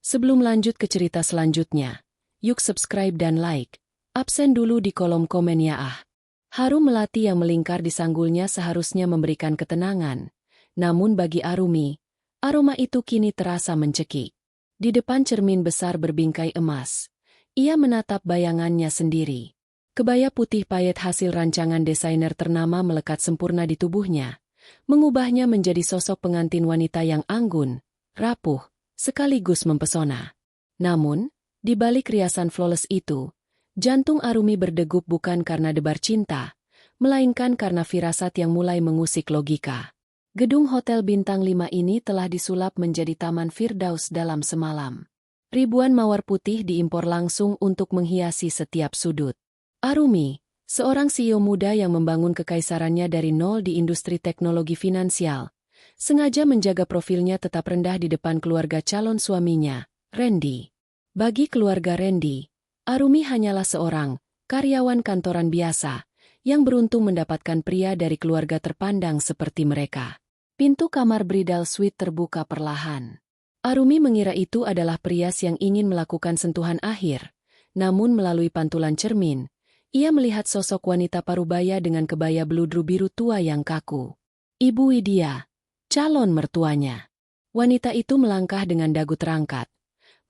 Sebelum lanjut ke cerita selanjutnya, yuk subscribe dan like. Absen dulu di kolom komen ya ah. Harum melati yang melingkar di sanggulnya seharusnya memberikan ketenangan. Namun bagi Arumi, aroma itu kini terasa mencekik. Di depan cermin besar berbingkai emas, ia menatap bayangannya sendiri. Kebaya putih payet hasil rancangan desainer ternama melekat sempurna di tubuhnya, mengubahnya menjadi sosok pengantin wanita yang anggun, rapuh, sekaligus mempesona. Namun, di balik riasan flawless itu, jantung Arumi berdegup bukan karena debar cinta, melainkan karena firasat yang mulai mengusik logika. Gedung Hotel Bintang 5 ini telah disulap menjadi Taman Firdaus dalam semalam. Ribuan mawar putih diimpor langsung untuk menghiasi setiap sudut. Arumi, seorang CEO muda yang membangun kekaisarannya dari nol di industri teknologi finansial, sengaja menjaga profilnya tetap rendah di depan keluarga calon suaminya, Randy. Bagi keluarga Randy, Arumi hanyalah seorang karyawan kantoran biasa yang beruntung mendapatkan pria dari keluarga terpandang seperti mereka. Pintu kamar bridal suite terbuka perlahan. Arumi mengira itu adalah perias yang ingin melakukan sentuhan akhir, namun melalui pantulan cermin, ia melihat sosok wanita parubaya dengan kebaya bludru biru tua yang kaku. Ibu Widya, calon mertuanya. Wanita itu melangkah dengan dagu terangkat.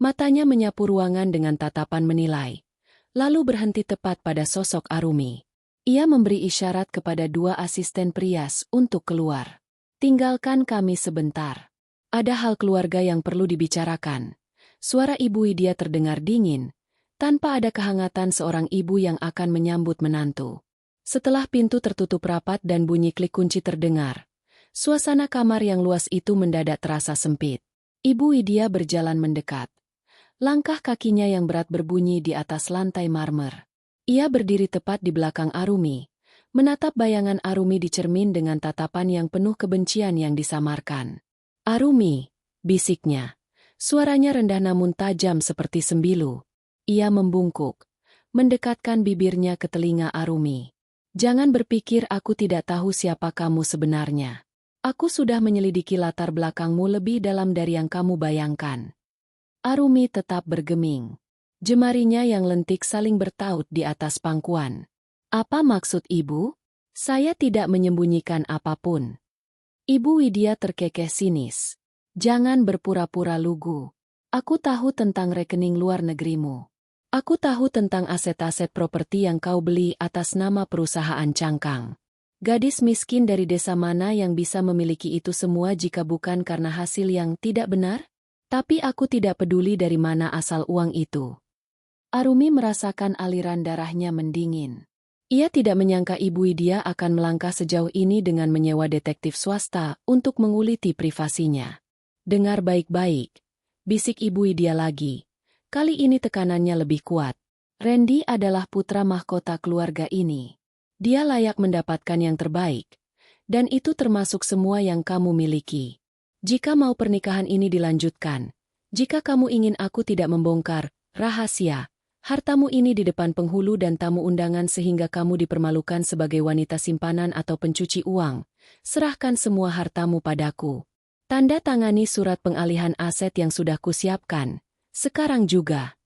Matanya menyapu ruangan dengan tatapan menilai, lalu berhenti tepat pada sosok Arumi. Ia memberi isyarat kepada dua asisten perias untuk keluar. Tinggalkan kami sebentar. Ada hal keluarga yang perlu dibicarakan. Suara Ibu Widya terdengar dingin, tanpa ada kehangatan seorang ibu yang akan menyambut menantu. Setelah pintu tertutup rapat dan bunyi klik kunci terdengar, suasana kamar yang luas itu mendadak terasa sempit. Ibu Widya berjalan mendekat. Langkah kakinya yang berat berbunyi di atas lantai marmer. Ia berdiri tepat di belakang Arumi, menatap bayangan Arumi di cermin dengan tatapan yang penuh kebencian yang disamarkan. Arumi, bisiknya. Suaranya rendah namun tajam seperti sembilu. Ia membungkuk, mendekatkan bibirnya ke telinga Arumi. Jangan berpikir aku tidak tahu siapa kamu sebenarnya. Aku sudah menyelidiki latar belakangmu lebih dalam dari yang kamu bayangkan. Arumi tetap bergeming. Jemarinya yang lentik saling bertaut di atas pangkuan. Apa maksud ibu? Saya tidak menyembunyikan apapun. Ibu Widya terkekeh sinis. Jangan berpura-pura lugu. Aku tahu tentang rekening luar negerimu. Aku tahu tentang aset-aset properti yang kau beli atas nama perusahaan cangkang. Gadis miskin dari desa mana yang bisa memiliki itu semua jika bukan karena hasil yang tidak benar? Tapi aku tidak peduli dari mana asal uang itu. Arumi merasakan aliran darahnya mendingin. Ia tidak menyangka Ibu Widya akan melangkah sejauh ini dengan menyewa detektif swasta untuk menguliti privasinya. Dengar baik-baik, bisik Ibu Widya lagi. Kali ini tekanannya lebih kuat. Randy adalah putra mahkota keluarga ini. Dia layak mendapatkan yang terbaik. Dan itu termasuk semua yang kamu miliki. Jika mau pernikahan ini dilanjutkan, jika kamu ingin aku tidak membongkar rahasia hartamu ini di depan penghulu dan tamu undangan sehingga kamu dipermalukan sebagai wanita simpanan atau pencuci uang, serahkan semua hartamu padaku. Tanda tangani surat pengalihan aset yang sudah kusiapkan, sekarang juga.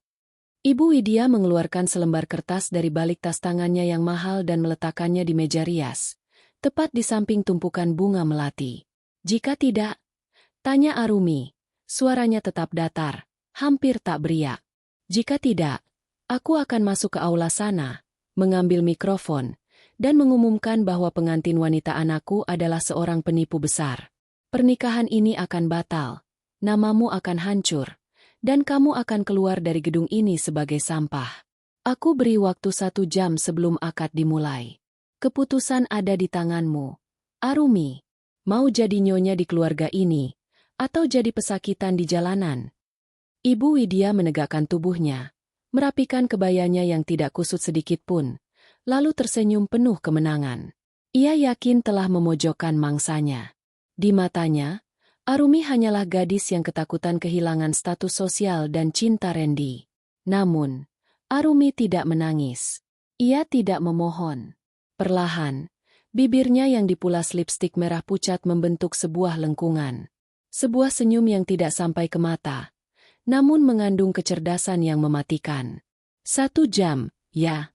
Ibu Widya mengeluarkan selembar kertas dari balik tas tangannya yang mahal dan meletakkannya di meja rias, tepat di samping tumpukan bunga melati. Jika tidak, tanya Arumi, suaranya tetap datar, hampir tak beriak. Jika tidak, aku akan masuk ke aula sana, mengambil mikrofon, dan mengumumkan bahwa pengantin wanita anakku adalah seorang penipu besar. Pernikahan ini akan batal, namamu akan hancur, dan kamu akan keluar dari gedung ini sebagai sampah. Aku beri waktu 1 jam sebelum akad dimulai. Keputusan ada di tanganmu. Arumi, mau jadi nyonya di keluarga ini, atau jadi pesakitan di jalanan? Ibu Widya menegakkan tubuhnya, merapikan kebayanya yang tidak kusut sedikit pun, lalu tersenyum penuh kemenangan. Ia yakin telah memojokkan mangsanya. Di matanya, Arumi hanyalah gadis yang ketakutan kehilangan status sosial dan cinta Randy. Namun, Arumi tidak menangis. Ia tidak memohon. Perlahan, bibirnya yang dipulas lipstik merah pucat membentuk sebuah lengkungan. Sebuah senyum yang tidak sampai ke mata, namun mengandung kecerdasan yang mematikan. 1 jam, ya?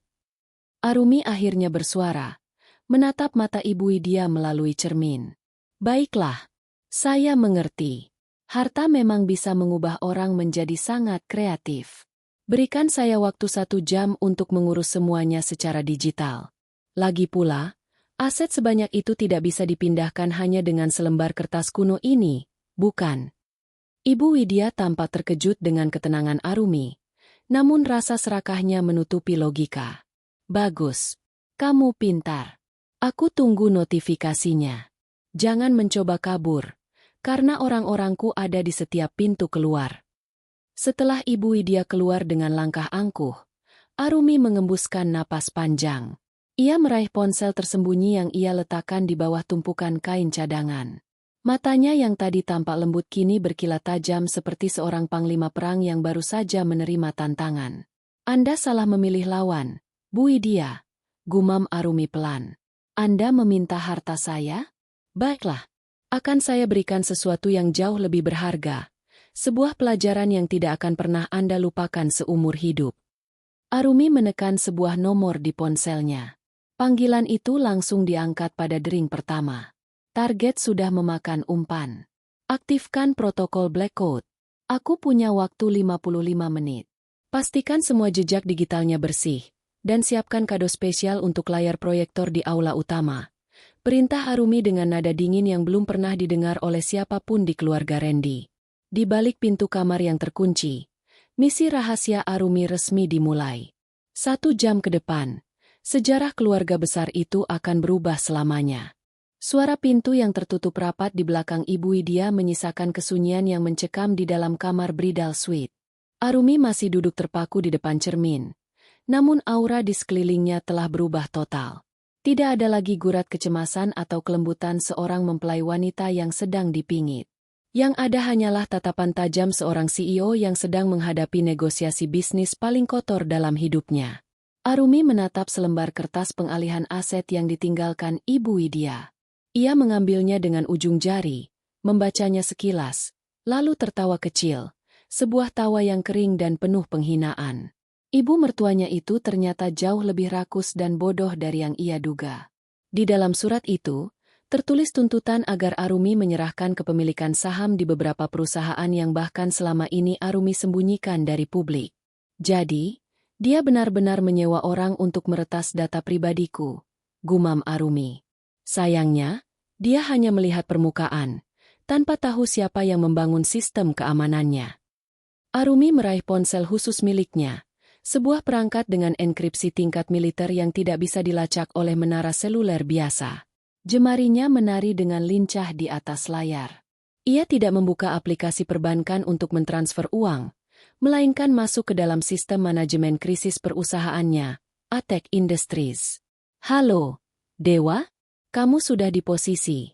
Arumi akhirnya bersuara, menatap mata Ibu Widya melalui cermin. Baiklah, saya mengerti. Harta memang bisa mengubah orang menjadi sangat kreatif. Berikan saya waktu 1 jam untuk mengurus semuanya secara digital. Lagi pula, aset sebanyak itu tidak bisa dipindahkan hanya dengan selembar kertas kuno ini, bukan? Ibu Widya tampak terkejut dengan ketenangan Arumi, namun rasa serakahnya menutupi logika. Bagus, kamu pintar. Aku tunggu notifikasinya. Jangan mencoba kabur, karena orang-orangku ada di setiap pintu keluar. Setelah Ibu Widya keluar dengan langkah angkuh, Arumi mengembuskan napas panjang. Ia meraih ponsel tersembunyi yang ia letakkan di bawah tumpukan kain cadangan. Matanya yang tadi tampak lembut kini berkilat tajam seperti seorang panglima perang yang baru saja menerima tantangan. Anda salah memilih lawan, Bu Widya, gumam Arumi pelan. Anda meminta harta saya? Baiklah, akan saya berikan sesuatu yang jauh lebih berharga. Sebuah pelajaran yang tidak akan pernah Anda lupakan seumur hidup. Arumi menekan sebuah nomor di ponselnya. Panggilan itu langsung diangkat pada dering pertama. Target sudah memakan umpan. Aktifkan protokol blackout. Aku punya waktu 55 menit. Pastikan semua jejak digitalnya bersih, dan siapkan kado spesial untuk layar proyektor di aula utama. Perintah Arumi dengan nada dingin yang belum pernah didengar oleh siapapun di keluarga Randy. Di balik pintu kamar yang terkunci, misi rahasia Arumi resmi dimulai. 1 jam ke depan, sejarah keluarga besar itu akan berubah selamanya. Suara pintu yang tertutup rapat di belakang Ibu Widya menyisakan kesunyian yang mencekam di dalam kamar bridal suite. Arumi masih duduk terpaku di depan cermin, namun aura di sekelilingnya telah berubah total. Tidak ada lagi gurat kecemasan atau kelembutan seorang mempelai wanita yang sedang dipingit. Yang ada hanyalah tatapan tajam seorang CEO yang sedang menghadapi negosiasi bisnis paling kotor dalam hidupnya. Arumi menatap selembar kertas pengalihan aset yang ditinggalkan Ibu Widya. Ia mengambilnya dengan ujung jari, membacanya sekilas, lalu tertawa kecil, sebuah tawa yang kering dan penuh penghinaan. Ibu mertuanya itu ternyata jauh lebih rakus dan bodoh dari yang ia duga. Di dalam surat itu, tertulis tuntutan agar Arumi menyerahkan kepemilikan saham di beberapa perusahaan yang bahkan selama ini Arumi sembunyikan dari publik. Jadi, dia benar-benar menyewa orang untuk meretas data pribadiku, gumam Arumi. Sayangnya, dia hanya melihat permukaan, tanpa tahu siapa yang membangun sistem keamanannya. Arumi meraih ponsel khusus miliknya, sebuah perangkat dengan enkripsi tingkat militer yang tidak bisa dilacak oleh menara seluler biasa. Jemarinya menari dengan lincah di atas layar. Ia tidak membuka aplikasi perbankan untuk mentransfer uang, melainkan masuk ke dalam sistem manajemen krisis perusahaannya, Atek Industries. Halo, Dewa? Kamu sudah di posisi.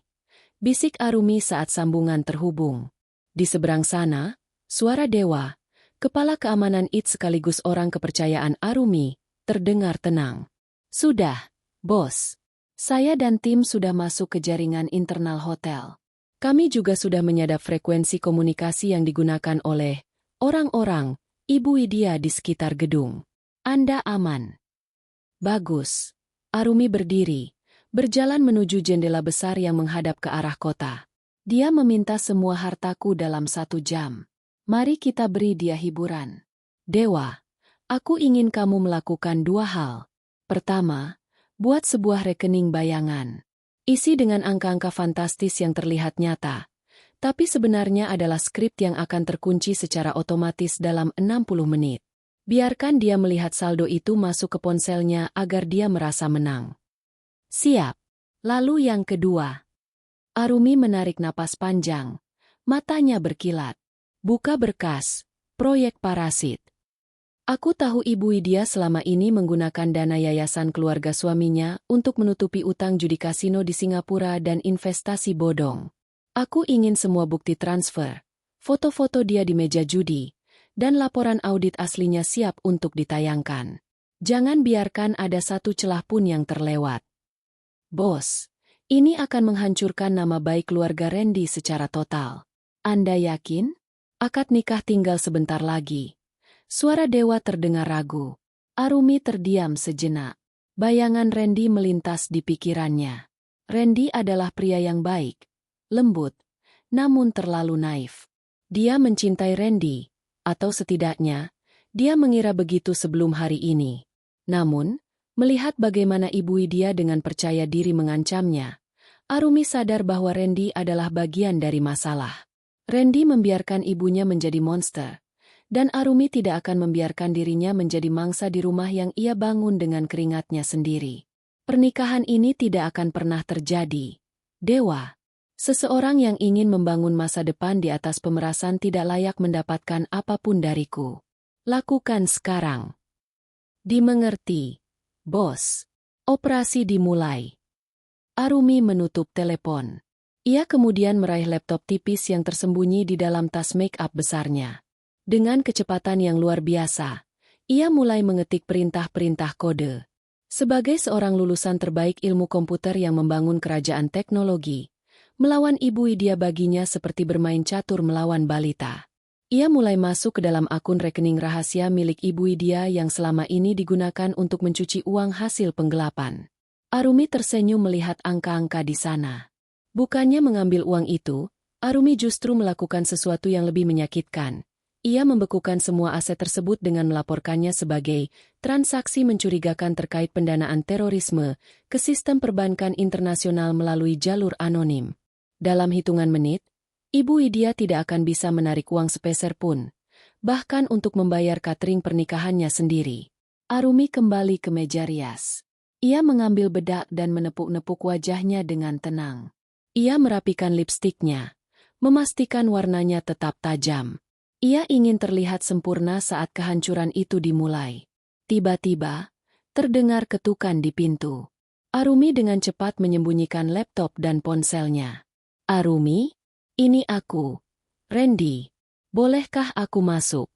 Bisik Arumi saat sambungan terhubung. Di seberang sana, suara Dewa, kepala keamanan IT sekaligus orang kepercayaan Arumi, terdengar tenang. Sudah, bos. Saya dan tim sudah masuk ke jaringan internal hotel. Kami juga sudah menyadap frekuensi komunikasi yang digunakan oleh orang-orang, Ibu Widya di sekitar gedung. Anda aman. Bagus. Arumi berdiri, berjalan menuju jendela besar yang menghadap ke arah kota. Dia meminta semua hartaku dalam 1 jam. Mari kita beri dia hiburan. Dewa, aku ingin kamu melakukan 2 hal. Pertama, buat sebuah rekening bayangan. Isi dengan angka-angka fantastis yang terlihat nyata, tapi sebenarnya adalah skrip yang akan terkunci secara otomatis dalam 60 menit. Biarkan dia melihat saldo itu masuk ke ponselnya agar dia merasa menang. Siap. Lalu yang kedua. Arumi menarik napas panjang. Matanya berkilat. Buka berkas. Proyek parasit. Aku tahu Ibu Widya selama ini menggunakan dana yayasan keluarga suaminya untuk menutupi utang judi kasino di Singapura dan investasi bodong. Aku ingin semua bukti transfer, foto-foto dia di meja judi, dan laporan audit aslinya siap untuk ditayangkan. Jangan biarkan ada satu celah pun yang terlewat. Bos, ini akan menghancurkan nama baik keluarga Randy secara total. Anda yakin? Akad nikah tinggal sebentar lagi. Suara Dewa terdengar ragu. Arumi terdiam sejenak. Bayangan Randy melintas di pikirannya. Randy adalah pria yang baik, lembut, namun terlalu naif. Dia mencintai Randy, atau setidaknya, dia mengira begitu sebelum hari ini. Namun, melihat bagaimana Ibu Widya dengan percaya diri mengancamnya, Arumi sadar bahwa Randy adalah bagian dari masalah. Randy membiarkan ibunya menjadi monster, dan Arumi tidak akan membiarkan dirinya menjadi mangsa di rumah yang ia bangun dengan keringatnya sendiri. Pernikahan ini tidak akan pernah terjadi. Dewa, seseorang yang ingin membangun masa depan di atas pemerasan tidak layak mendapatkan apapun dariku. Lakukan sekarang. Dimengerti, bos. Operasi dimulai. Arumi menutup telepon. Ia kemudian meraih laptop tipis yang tersembunyi di dalam tas make-up besarnya. Dengan kecepatan yang luar biasa, ia mulai mengetik perintah-perintah kode. Sebagai seorang lulusan terbaik ilmu komputer yang membangun kerajaan teknologi, melawan Ibu Widya baginya seperti bermain catur melawan balita. Ia mulai masuk ke dalam akun rekening rahasia milik Ibu Widya yang selama ini digunakan untuk mencuci uang hasil penggelapan. Arumi tersenyum melihat angka-angka di sana. Bukannya mengambil uang itu, Arumi justru melakukan sesuatu yang lebih menyakitkan. Ia membekukan semua aset tersebut dengan melaporkannya sebagai transaksi mencurigakan terkait pendanaan terorisme ke sistem perbankan internasional melalui jalur anonim. Dalam hitungan menit, Ibu Widya tidak akan bisa menarik uang sepeser pun, bahkan untuk membayar catering pernikahannya sendiri. Arumi kembali ke meja rias. Ia mengambil bedak dan menepuk-nepuk wajahnya dengan tenang. Ia merapikan lipstiknya, memastikan warnanya tetap tajam. Ia ingin terlihat sempurna saat kehancuran itu dimulai. Tiba-tiba, terdengar ketukan di pintu. Arumi dengan cepat menyembunyikan laptop dan ponselnya. Arumi, ini aku, Randy. Bolehkah aku masuk?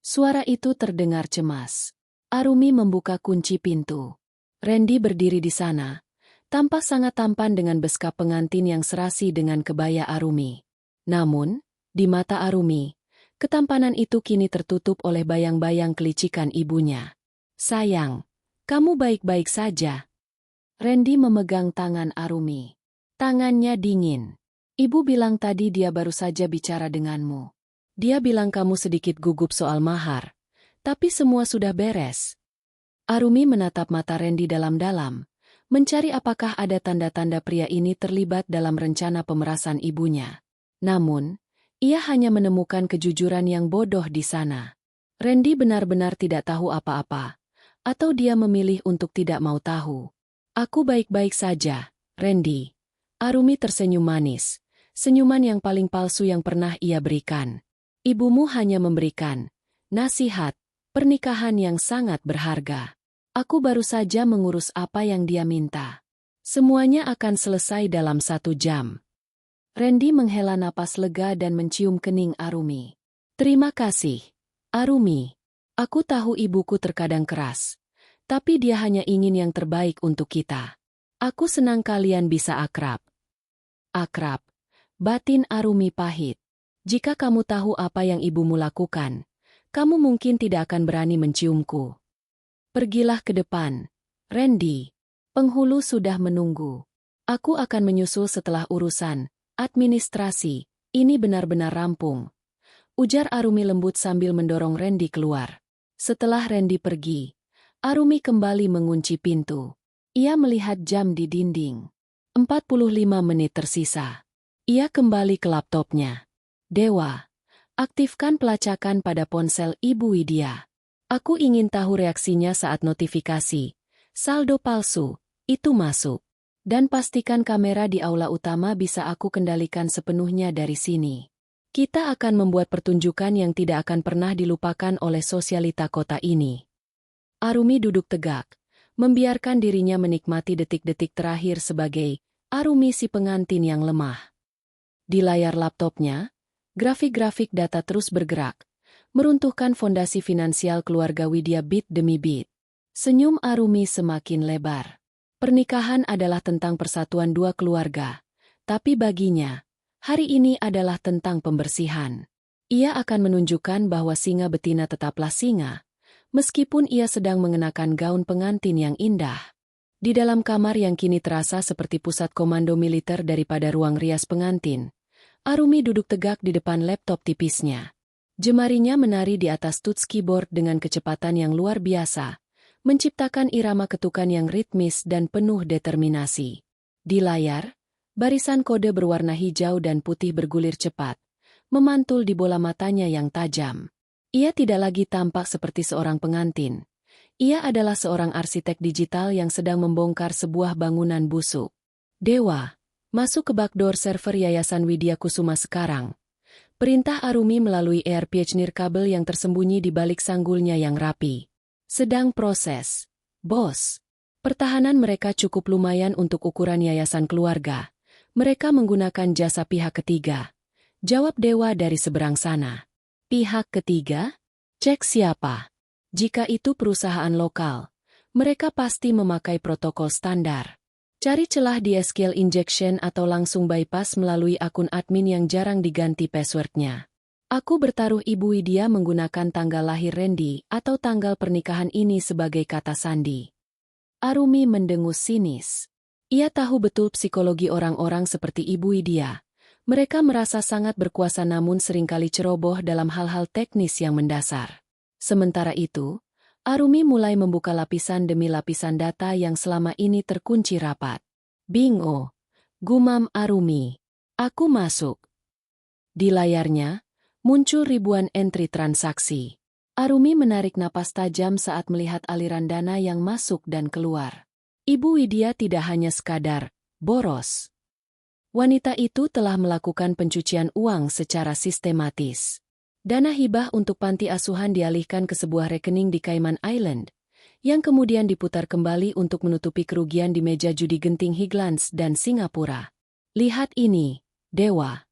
Suara itu terdengar cemas. Arumi membuka kunci pintu. Randy berdiri di sana, tampak sangat tampan dengan beskap pengantin yang serasi dengan kebaya Arumi. Namun, di mata Arumi, ketampanan itu kini tertutup oleh bayang-bayang kelicikan ibunya. Sayang, kamu baik-baik saja. Randy memegang tangan Arumi. Tangannya dingin. Ibu bilang tadi dia baru saja bicara denganmu. Dia bilang kamu sedikit gugup soal mahar, tapi semua sudah beres. Arumi menatap mata Randy dalam-dalam, mencari apakah ada tanda-tanda pria ini terlibat dalam rencana pemerasan ibunya. Namun, ia hanya menemukan kejujuran yang bodoh di sana. Randy benar-benar tidak tahu apa-apa, atau dia memilih untuk tidak mau tahu. Aku baik-baik saja, Randy. Arumi tersenyum manis, senyuman yang paling palsu yang pernah ia berikan. Ibumu hanya memberikan nasihat, pernikahan yang sangat berharga. Aku baru saja mengurus apa yang dia minta. Semuanya akan selesai dalam 1 jam. Randy menghela napas lega dan mencium kening Arumi. Terima kasih, Arumi. Aku tahu ibuku terkadang keras, tapi dia hanya ingin yang terbaik untuk kita. Aku senang kalian bisa akrab. Akrab. Batin Arumi pahit. Jika kamu tahu apa yang ibumu lakukan, kamu mungkin tidak akan berani menciumku. Pergilah ke depan, Randy. Penghulu sudah menunggu. Aku akan menyusul setelah urusan administrasi ini benar-benar rampung. Ujar Arumi lembut sambil mendorong Randy keluar. Setelah Randy pergi, Arumi kembali mengunci pintu. Ia melihat jam di dinding. 45 menit tersisa. Ia kembali ke laptopnya. Dewa, aktifkan pelacakan pada ponsel Ibu Widya. Aku ingin tahu reaksinya saat notifikasi saldo palsu itu masuk. Dan pastikan kamera di aula utama bisa aku kendalikan sepenuhnya dari sini. Kita akan membuat pertunjukan yang tidak akan pernah dilupakan oleh sosialita kota ini. Arumi duduk tegak, membiarkan dirinya menikmati detik-detik terakhir sebagai Arumi si pengantin yang lemah. Di layar laptopnya, grafik-grafik data terus bergerak, meruntuhkan fondasi finansial keluarga Widya bit demi bit. Senyum Arumi semakin lebar. Pernikahan adalah tentang persatuan dua keluarga, tapi baginya, hari ini adalah tentang pembersihan. Ia akan menunjukkan bahwa singa betina tetaplah singa, meskipun ia sedang mengenakan gaun pengantin yang indah. Di dalam kamar yang kini terasa seperti pusat komando militer daripada ruang rias pengantin, Arumi duduk tegak di depan laptop tipisnya. Jemarinya menari di atas touch keyboard dengan kecepatan yang luar biasa, menciptakan irama ketukan yang ritmis dan penuh determinasi. Di layar, barisan kode berwarna hijau dan putih bergulir cepat, memantul di bola matanya yang tajam. Ia tidak lagi tampak seperti seorang pengantin. Ia adalah seorang arsitek digital yang sedang membongkar sebuah bangunan busuk. Dewa, masuk ke backdoor server Yayasan Widya Kusuma sekarang. Perintah Arumi melalui AirPage nirkabel yang tersembunyi di balik sanggulnya yang rapi. Sedang proses. Bos. Pertahanan mereka cukup lumayan untuk ukuran yayasan keluarga. Mereka menggunakan jasa pihak ketiga. Jawab Dewa dari seberang sana. Pihak ketiga? Cek siapa? Jika itu perusahaan lokal, mereka pasti memakai protokol standar. Cari celah di SQL injection atau langsung bypass melalui akun admin yang jarang diganti passwordnya. Aku bertaruh Ibu Widya menggunakan tanggal lahir Randy atau tanggal pernikahan ini sebagai kata sandi. Arumi mendengus sinis. Ia tahu betul psikologi orang-orang seperti Ibu Widya. Mereka merasa sangat berkuasa namun seringkali ceroboh dalam hal-hal teknis yang mendasar. Sementara itu, Arumi mulai membuka lapisan demi lapisan data yang selama ini terkunci rapat. Bingo, gumam Arumi. Aku masuk. Di layarnya, muncul ribuan entry transaksi. Arumi menarik napas tajam saat melihat aliran dana yang masuk dan keluar. Ibu Widya tidak hanya sekadar boros. Wanita itu telah melakukan pencucian uang secara sistematis. Dana hibah untuk panti asuhan dialihkan ke sebuah rekening di Cayman Island, yang kemudian diputar kembali untuk menutupi kerugian di meja judi genting Highlands dan Singapura. Lihat ini, Dewa.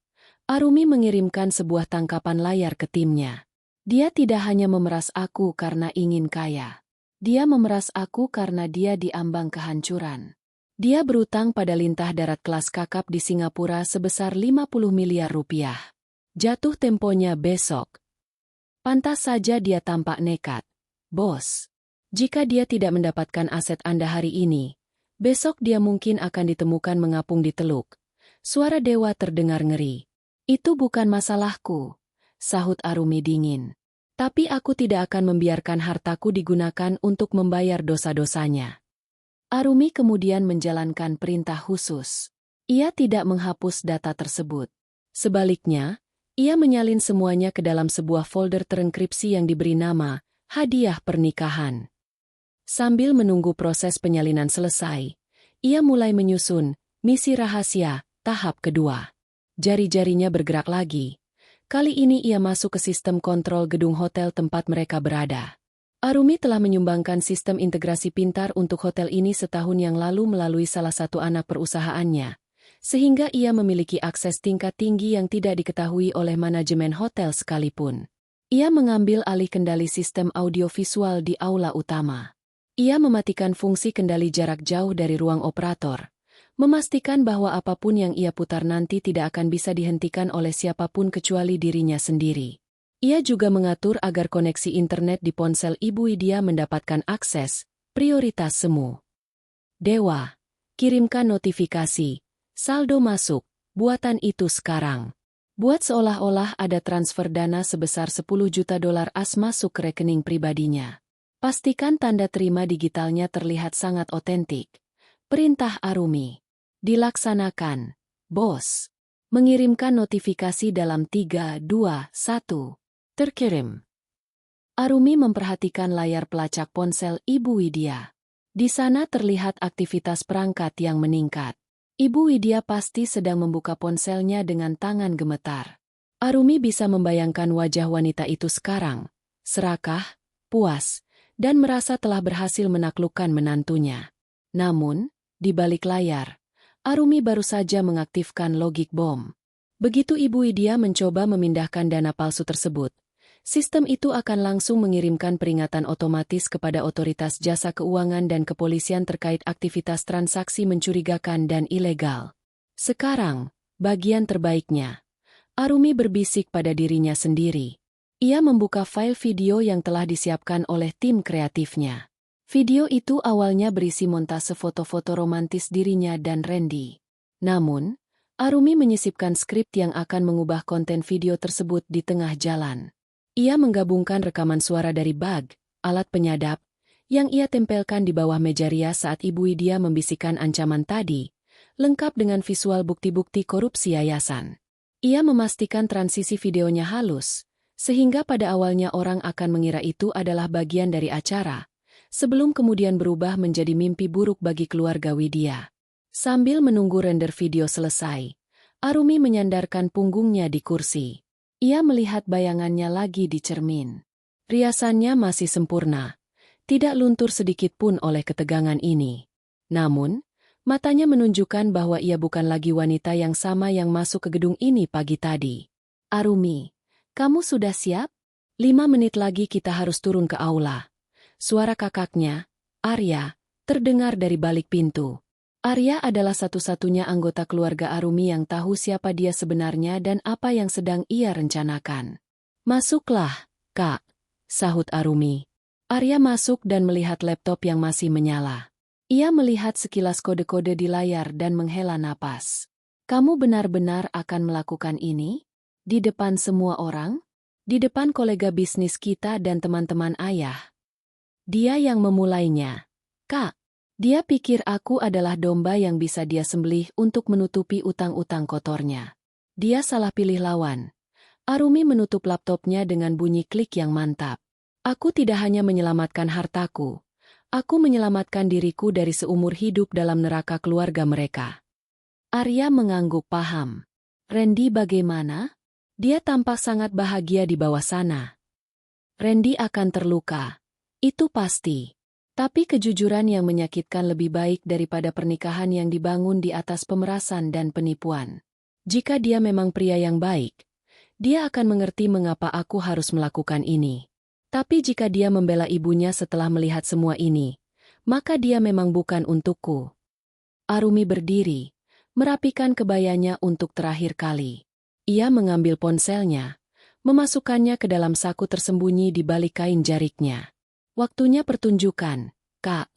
Arumi mengirimkan sebuah tangkapan layar ke timnya. Dia tidak hanya memeras aku karena ingin kaya. Dia memeras aku karena dia diambang kehancuran. Dia berutang pada lintah darat kelas kakap di Singapura sebesar 50 miliar rupiah. Jatuh temponya besok. Pantas saja dia tampak nekat. Bos, jika dia tidak mendapatkan aset Anda hari ini, besok dia mungkin akan ditemukan mengapung di teluk. Suara Dewa terdengar ngeri. Itu bukan masalahku, sahut Arumi dingin. Tapi aku tidak akan membiarkan hartaku digunakan untuk membayar dosa-dosanya. Arumi kemudian menjalankan perintah khusus. Ia tidak menghapus data tersebut. Sebaliknya, ia menyalin semuanya ke dalam sebuah folder terenkripsi yang diberi nama hadiah pernikahan. Sambil menunggu proses penyalinan selesai, ia mulai menyusun misi rahasia tahap kedua. Jari-jarinya bergerak lagi. Kali ini ia masuk ke sistem kontrol gedung hotel tempat mereka berada. Arumi telah menyumbangkan sistem integrasi pintar untuk hotel ini setahun yang lalu melalui salah satu anak perusahaannya, sehingga ia memiliki akses tingkat tinggi yang tidak diketahui oleh manajemen hotel sekalipun. Ia mengambil alih kendali sistem audiovisual di aula utama. Ia mematikan fungsi kendali jarak jauh dari ruang operator, memastikan bahwa apapun yang ia putar nanti tidak akan bisa dihentikan oleh siapapun kecuali dirinya sendiri. Ia juga mengatur agar koneksi internet di ponsel Ibu Widya mendapatkan akses prioritas semu. Dewa, kirimkan notifikasi. Saldo masuk, buatan itu sekarang. Buat seolah-olah ada transfer dana sebesar 10 juta dolar AS masuk ke rekening pribadinya. Pastikan tanda terima digitalnya terlihat sangat otentik. Perintah Arumi. Dilaksanakan. Bos. Mengirimkan notifikasi dalam 3, 2, 1. Terkirim. Arumi memperhatikan layar pelacak ponsel Ibu Widya. Di sana terlihat aktivitas perangkat yang meningkat. Ibu Widya pasti sedang membuka ponselnya dengan tangan gemetar. Arumi bisa membayangkan wajah wanita itu sekarang, serakah, puas, dan merasa telah berhasil menaklukkan menantunya. Namun, di balik layar, Arumi baru saja mengaktifkan logic bomb. Begitu Ibu Widya mencoba memindahkan dana palsu tersebut, sistem itu akan langsung mengirimkan peringatan otomatis kepada otoritas jasa keuangan dan kepolisian terkait aktivitas transaksi mencurigakan dan ilegal. Sekarang, bagian terbaiknya. Arumi berbisik pada dirinya sendiri. Ia membuka file video yang telah disiapkan oleh tim kreatifnya. Video itu awalnya berisi montase foto-foto romantis dirinya dan Randy. Namun, Arumi menyisipkan skrip yang akan mengubah konten video tersebut di tengah jalan. Ia menggabungkan rekaman suara dari bug, alat penyadap, yang ia tempelkan di bawah meja Ria saat Ibu Widya membisikkan ancaman tadi, lengkap dengan visual bukti-bukti korupsi yayasan. Ia memastikan transisi videonya halus, sehingga pada awalnya orang akan mengira itu adalah bagian dari acara, sebelum kemudian berubah menjadi mimpi buruk bagi keluarga Widya. Sambil menunggu render video selesai, Arumi menyandarkan punggungnya di kursi. Ia melihat bayangannya lagi di cermin. Riasannya masih sempurna, tidak luntur sedikit pun oleh ketegangan ini. Namun, matanya menunjukkan bahwa ia bukan lagi wanita yang sama yang masuk ke gedung ini pagi tadi. Arumi, kamu sudah siap? 5 menit lagi kita harus turun ke aula. Suara kakaknya, Arya, terdengar dari balik pintu. Arya adalah satu-satunya anggota keluarga Arumi yang tahu siapa dia sebenarnya dan apa yang sedang ia rencanakan. Masuklah, Kak, sahut Arumi. Arya masuk dan melihat laptop yang masih menyala. Ia melihat sekilas kode-kode di layar dan menghela napas. Kamu benar-benar akan melakukan ini? Di depan semua orang? Di depan kolega bisnis kita dan teman-teman ayah? Dia yang memulainya. Kak, dia pikir aku adalah domba yang bisa dia sembelih untuk menutupi utang-utang kotornya. Dia salah pilih lawan. Arumi menutup laptopnya dengan bunyi klik yang mantap. Aku tidak hanya menyelamatkan hartaku. Aku menyelamatkan diriku dari seumur hidup dalam neraka keluarga mereka. Arya mengangguk paham. Randy bagaimana? Dia tampak sangat bahagia di bawah sana. Randy akan terluka. Itu pasti. Tapi kejujuran yang menyakitkan lebih baik daripada pernikahan yang dibangun di atas pemerasan dan penipuan. Jika dia memang pria yang baik, dia akan mengerti mengapa aku harus melakukan ini. Tapi jika dia membela ibunya setelah melihat semua ini, maka dia memang bukan untukku. Arumi berdiri, merapikan kebayanya untuk terakhir kali. Ia mengambil ponselnya, memasukkannya ke dalam saku tersembunyi di balik kain jariknya. Waktunya pertunjukan, Kak,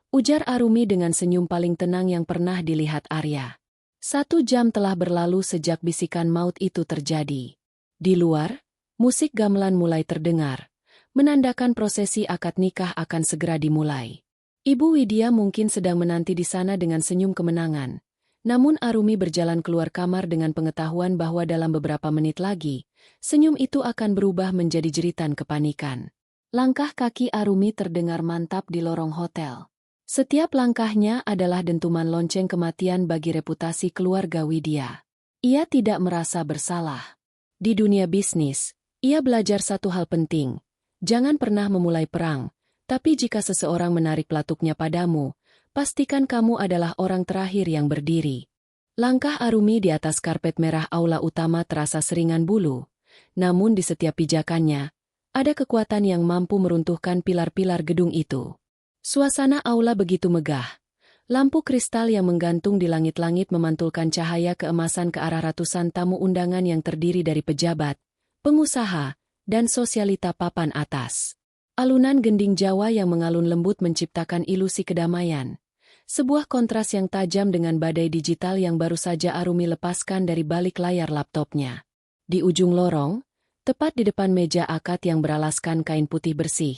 ujar Arumi dengan senyum paling tenang yang pernah dilihat Arya. 1 jam telah berlalu sejak bisikan maut itu terjadi. Di luar, musik gamelan mulai terdengar, menandakan prosesi akad nikah akan segera dimulai. Ibu Widya mungkin sedang menanti di sana dengan senyum kemenangan, namun Arumi berjalan keluar kamar dengan pengetahuan bahwa dalam beberapa menit lagi, senyum itu akan berubah menjadi jeritan kepanikan. Langkah kaki Arumi terdengar mantap di lorong hotel. Setiap langkahnya adalah dentuman lonceng kematian bagi reputasi keluarga Widya. Ia tidak merasa bersalah. Di dunia bisnis, ia belajar satu hal penting. Jangan pernah memulai perang, tapi jika seseorang menarik pelatuknya padamu, pastikan kamu adalah orang terakhir yang berdiri. Langkah Arumi di atas karpet merah aula utama terasa seringan bulu, namun di setiap pijakannya, ada kekuatan yang mampu meruntuhkan pilar-pilar gedung itu. Suasana aula begitu megah. Lampu kristal yang menggantung di langit-langit memantulkan cahaya keemasan ke arah ratusan tamu undangan yang terdiri dari pejabat, pengusaha, dan sosialita papan atas. Alunan gending Jawa yang mengalun lembut menciptakan ilusi kedamaian. Sebuah kontras yang tajam dengan badai digital yang baru saja Arumi lepaskan dari balik layar laptopnya. Di ujung lorong, tepat di depan meja akad yang beralaskan kain putih bersih,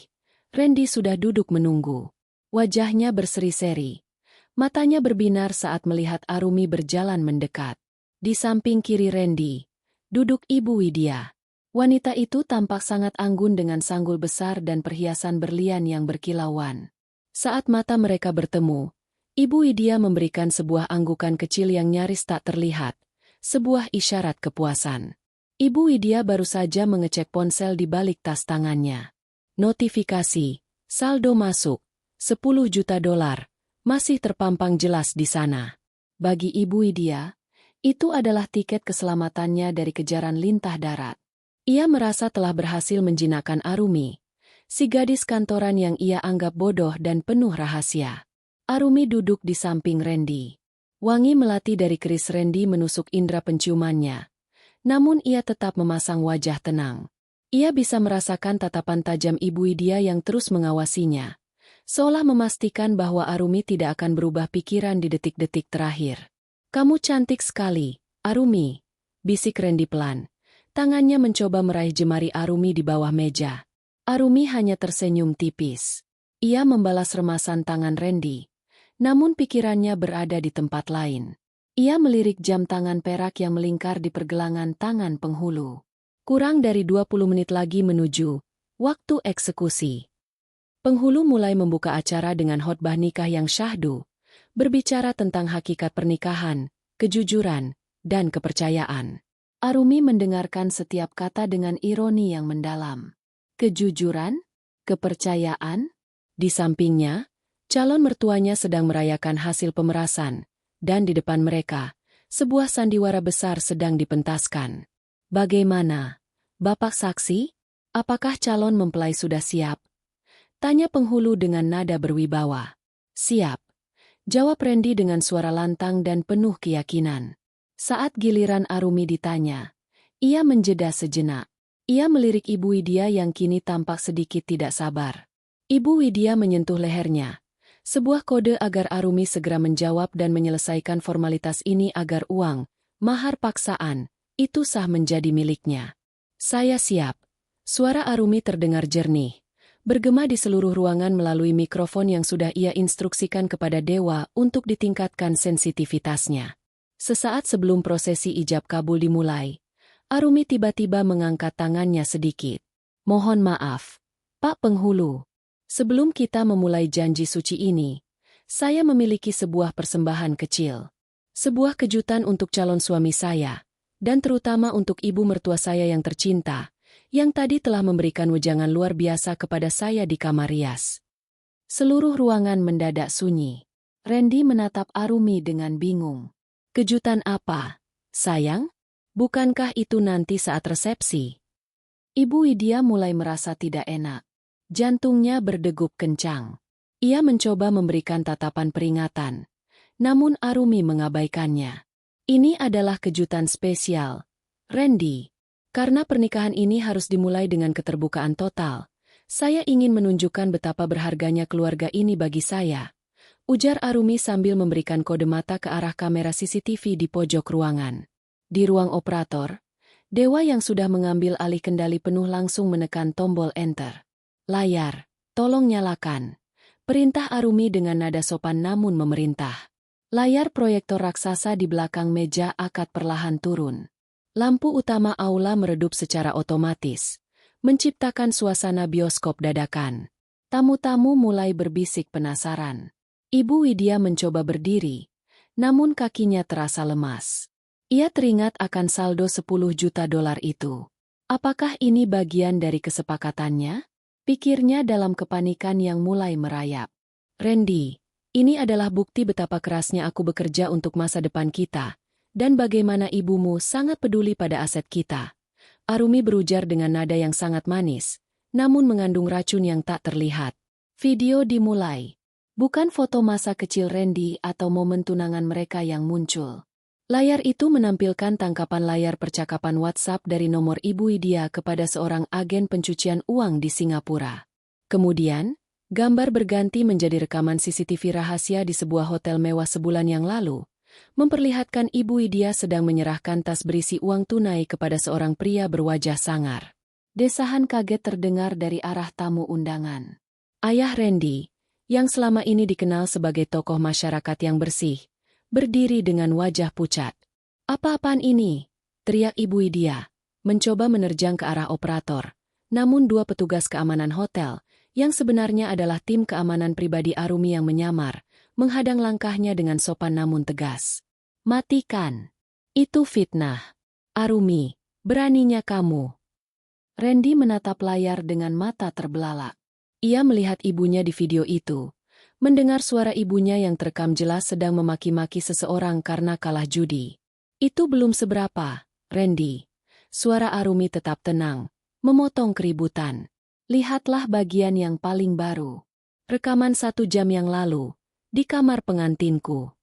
Randy sudah duduk menunggu. Wajahnya berseri-seri. Matanya berbinar saat melihat Arumi berjalan mendekat. Di samping kiri Randy, duduk Ibu Widya. Wanita itu tampak sangat anggun dengan sanggul besar dan perhiasan berlian yang berkilauan. Saat mata mereka bertemu, Ibu Widya memberikan sebuah anggukan kecil yang nyaris tak terlihat, sebuah isyarat kepuasan. Ibu Widya baru saja mengecek ponsel di balik tas tangannya. Notifikasi, saldo masuk, 10 juta dolar, masih terpampang jelas di sana. Bagi Ibu Widya, itu adalah tiket keselamatannya dari kejaran lintah darat. Ia merasa telah berhasil menjinakkan Arumi, si gadis kantoran yang ia anggap bodoh dan penuh rahasia. Arumi duduk di samping Randy. Wangi melati dari keris Randy menusuk indera penciumannya. Namun ia tetap memasang wajah tenang. Ia bisa merasakan tatapan tajam Ibu Widya yang terus mengawasinya, seolah memastikan bahwa Arumi tidak akan berubah pikiran di detik-detik terakhir. "Kamu cantik sekali, Arumi," bisik Randy pelan. Tangannya mencoba meraih jemari Arumi di bawah meja. Arumi hanya tersenyum tipis. Ia membalas remasan tangan Randy, namun pikirannya berada di tempat lain. Ia melirik jam tangan perak yang melingkar di pergelangan tangan penghulu. Kurang dari 20 menit lagi menuju waktu eksekusi. Penghulu mulai membuka acara dengan khotbah nikah yang syahdu, berbicara tentang hakikat pernikahan, kejujuran, dan kepercayaan. Arumi mendengarkan setiap kata dengan ironi yang mendalam. Kejujuran? Kepercayaan? Di sampingnya, calon mertuanya sedang merayakan hasil pemerasan, dan di depan mereka, sebuah sandiwara besar sedang dipentaskan. "Bagaimana, Bapak Saksi? Apakah calon mempelai sudah siap?" tanya penghulu dengan nada berwibawa. "Siap," jawab Randy dengan suara lantang dan penuh keyakinan. Saat giliran Arumi ditanya, ia menjeda sejenak. Ia melirik Ibu Widya yang kini tampak sedikit tidak sabar. Ibu Widya menyentuh lehernya, sebuah kode agar Arumi segera menjawab dan menyelesaikan formalitas ini agar uang, mahar paksaan, itu sah menjadi miliknya. "Saya siap." Suara Arumi terdengar jernih, bergema di seluruh ruangan melalui mikrofon yang sudah ia instruksikan kepada Dewa untuk ditingkatkan sensitivitasnya. Sesaat sebelum prosesi ijab kabul dimulai, Arumi tiba-tiba mengangkat tangannya sedikit. "Mohon maaf, Pak Penghulu. Sebelum kita memulai janji suci ini, saya memiliki sebuah persembahan kecil. Sebuah kejutan untuk calon suami saya, dan terutama untuk ibu mertua saya yang tercinta, yang tadi telah memberikan wejangan luar biasa kepada saya di kamar rias." Seluruh ruangan mendadak sunyi. Randy menatap Arumi dengan bingung. "Kejutan apa, sayang? Bukankah itu nanti saat resepsi?" Ibu Widya mulai merasa tidak enak. Jantungnya berdegup kencang. Ia mencoba memberikan tatapan peringatan, namun Arumi mengabaikannya. "Ini adalah kejutan spesial, Randy. Karena pernikahan ini harus dimulai dengan keterbukaan total, saya ingin menunjukkan betapa berharganya keluarga ini bagi saya," ujar Arumi sambil memberikan kode mata ke arah kamera CCTV di pojok ruangan. Di ruang operator, Dewa yang sudah mengambil alih kendali penuh langsung menekan tombol enter. "Layar, tolong nyalakan," perintah Arumi dengan nada sopan namun memerintah. Layar proyektor raksasa di belakang meja akad perlahan turun. Lampu utama aula meredup secara otomatis, menciptakan suasana bioskop dadakan. Tamu-tamu mulai berbisik penasaran. Ibu Widya mencoba berdiri, namun kakinya terasa lemas. Ia teringat akan saldo 10 juta dolar itu. Apakah ini bagian dari kesepakatannya? Pikirnya dalam kepanikan yang mulai merayap. "Randy, ini adalah bukti betapa kerasnya aku bekerja untuk masa depan kita, dan bagaimana ibumu sangat peduli pada aset kita," Arumi berujar dengan nada yang sangat manis, namun mengandung racun yang tak terlihat. Video dimulai. Bukan foto masa kecil Randy atau momen tunangan mereka yang muncul. Layar itu menampilkan tangkapan layar percakapan WhatsApp dari nomor Ibu Widya kepada seorang agen pencucian uang di Singapura. Kemudian, gambar berganti menjadi rekaman CCTV rahasia di sebuah hotel mewah sebulan yang lalu, memperlihatkan Ibu Widya sedang menyerahkan tas berisi uang tunai kepada seorang pria berwajah sangar. Desahan kaget terdengar dari arah tamu undangan. Ayah Randy, yang selama ini dikenal sebagai tokoh masyarakat yang bersih, berdiri dengan wajah pucat. "Apa-apaan ini?" teriak Ibu Widya, mencoba menerjang ke arah operator. Namun dua petugas keamanan hotel, yang sebenarnya adalah tim keamanan pribadi Arumi yang menyamar, menghadang langkahnya dengan sopan namun tegas. "Matikan. Itu fitnah. Arumi, beraninya kamu." Randy menatap layar dengan mata terbelalak. Ia melihat ibunya di video itu, mendengar suara ibunya yang terekam jelas sedang memaki-maki seseorang karena kalah judi. "Itu belum seberapa, Randy." Suara Arumi tetap tenang, memotong keributan. "Lihatlah bagian yang paling baru. Rekaman 1 jam yang lalu, di kamar pengantinku."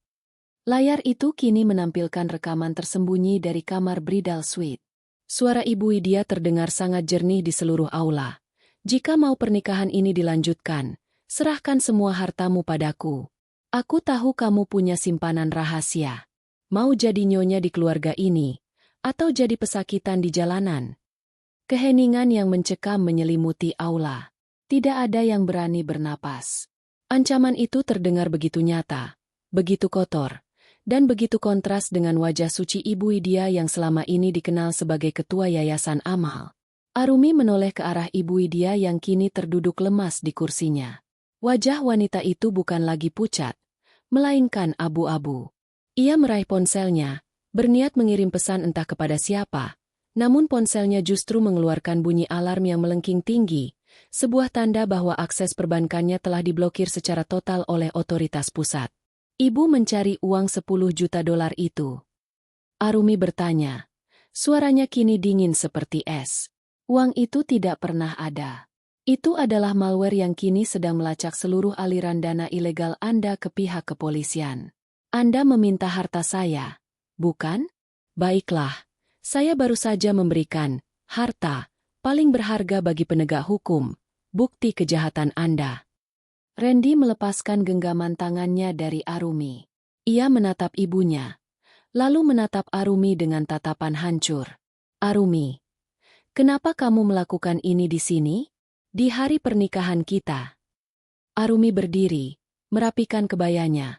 Layar itu kini menampilkan rekaman tersembunyi dari kamar bridal suite. Suara Ibu Widya terdengar sangat jernih di seluruh aula. Jika mau pernikahan ini dilanjutkan, serahkan semua hartamu padaku. Aku tahu kamu punya simpanan rahasia. Mau jadi nyonya di keluarga ini, atau jadi pesakitan di jalanan? Keheningan yang mencekam menyelimuti aula. Tidak ada yang berani bernapas. Ancaman itu terdengar begitu nyata, begitu kotor, dan begitu kontras dengan wajah suci Ibu Widya yang selama ini dikenal sebagai ketua Yayasan Amal. Arumi menoleh ke arah Ibu Widya yang kini terduduk lemas di kursinya. Wajah wanita itu bukan lagi pucat, melainkan abu-abu. Ia meraih ponselnya, berniat mengirim pesan entah kepada siapa, namun ponselnya justru mengeluarkan bunyi alarm yang melengking tinggi, sebuah tanda bahwa akses perbankannya telah diblokir secara total oleh otoritas pusat. Ibu mencari uang 10 juta dolar itu. Arumi bertanya. Suaranya kini dingin seperti es. Uang itu tidak pernah ada. Itu adalah malware yang kini sedang melacak seluruh aliran dana ilegal Anda ke pihak kepolisian. Anda meminta harta saya, bukan? Baiklah, saya baru saja memberikan harta paling berharga bagi penegak hukum, bukti kejahatan Anda. Randy melepaskan genggaman tangannya dari Arumi. Ia menatap ibunya, lalu menatap Arumi dengan tatapan hancur. Arumi, kenapa kamu melakukan ini di sini? Di hari pernikahan kita. Arumi berdiri, merapikan kebayanya,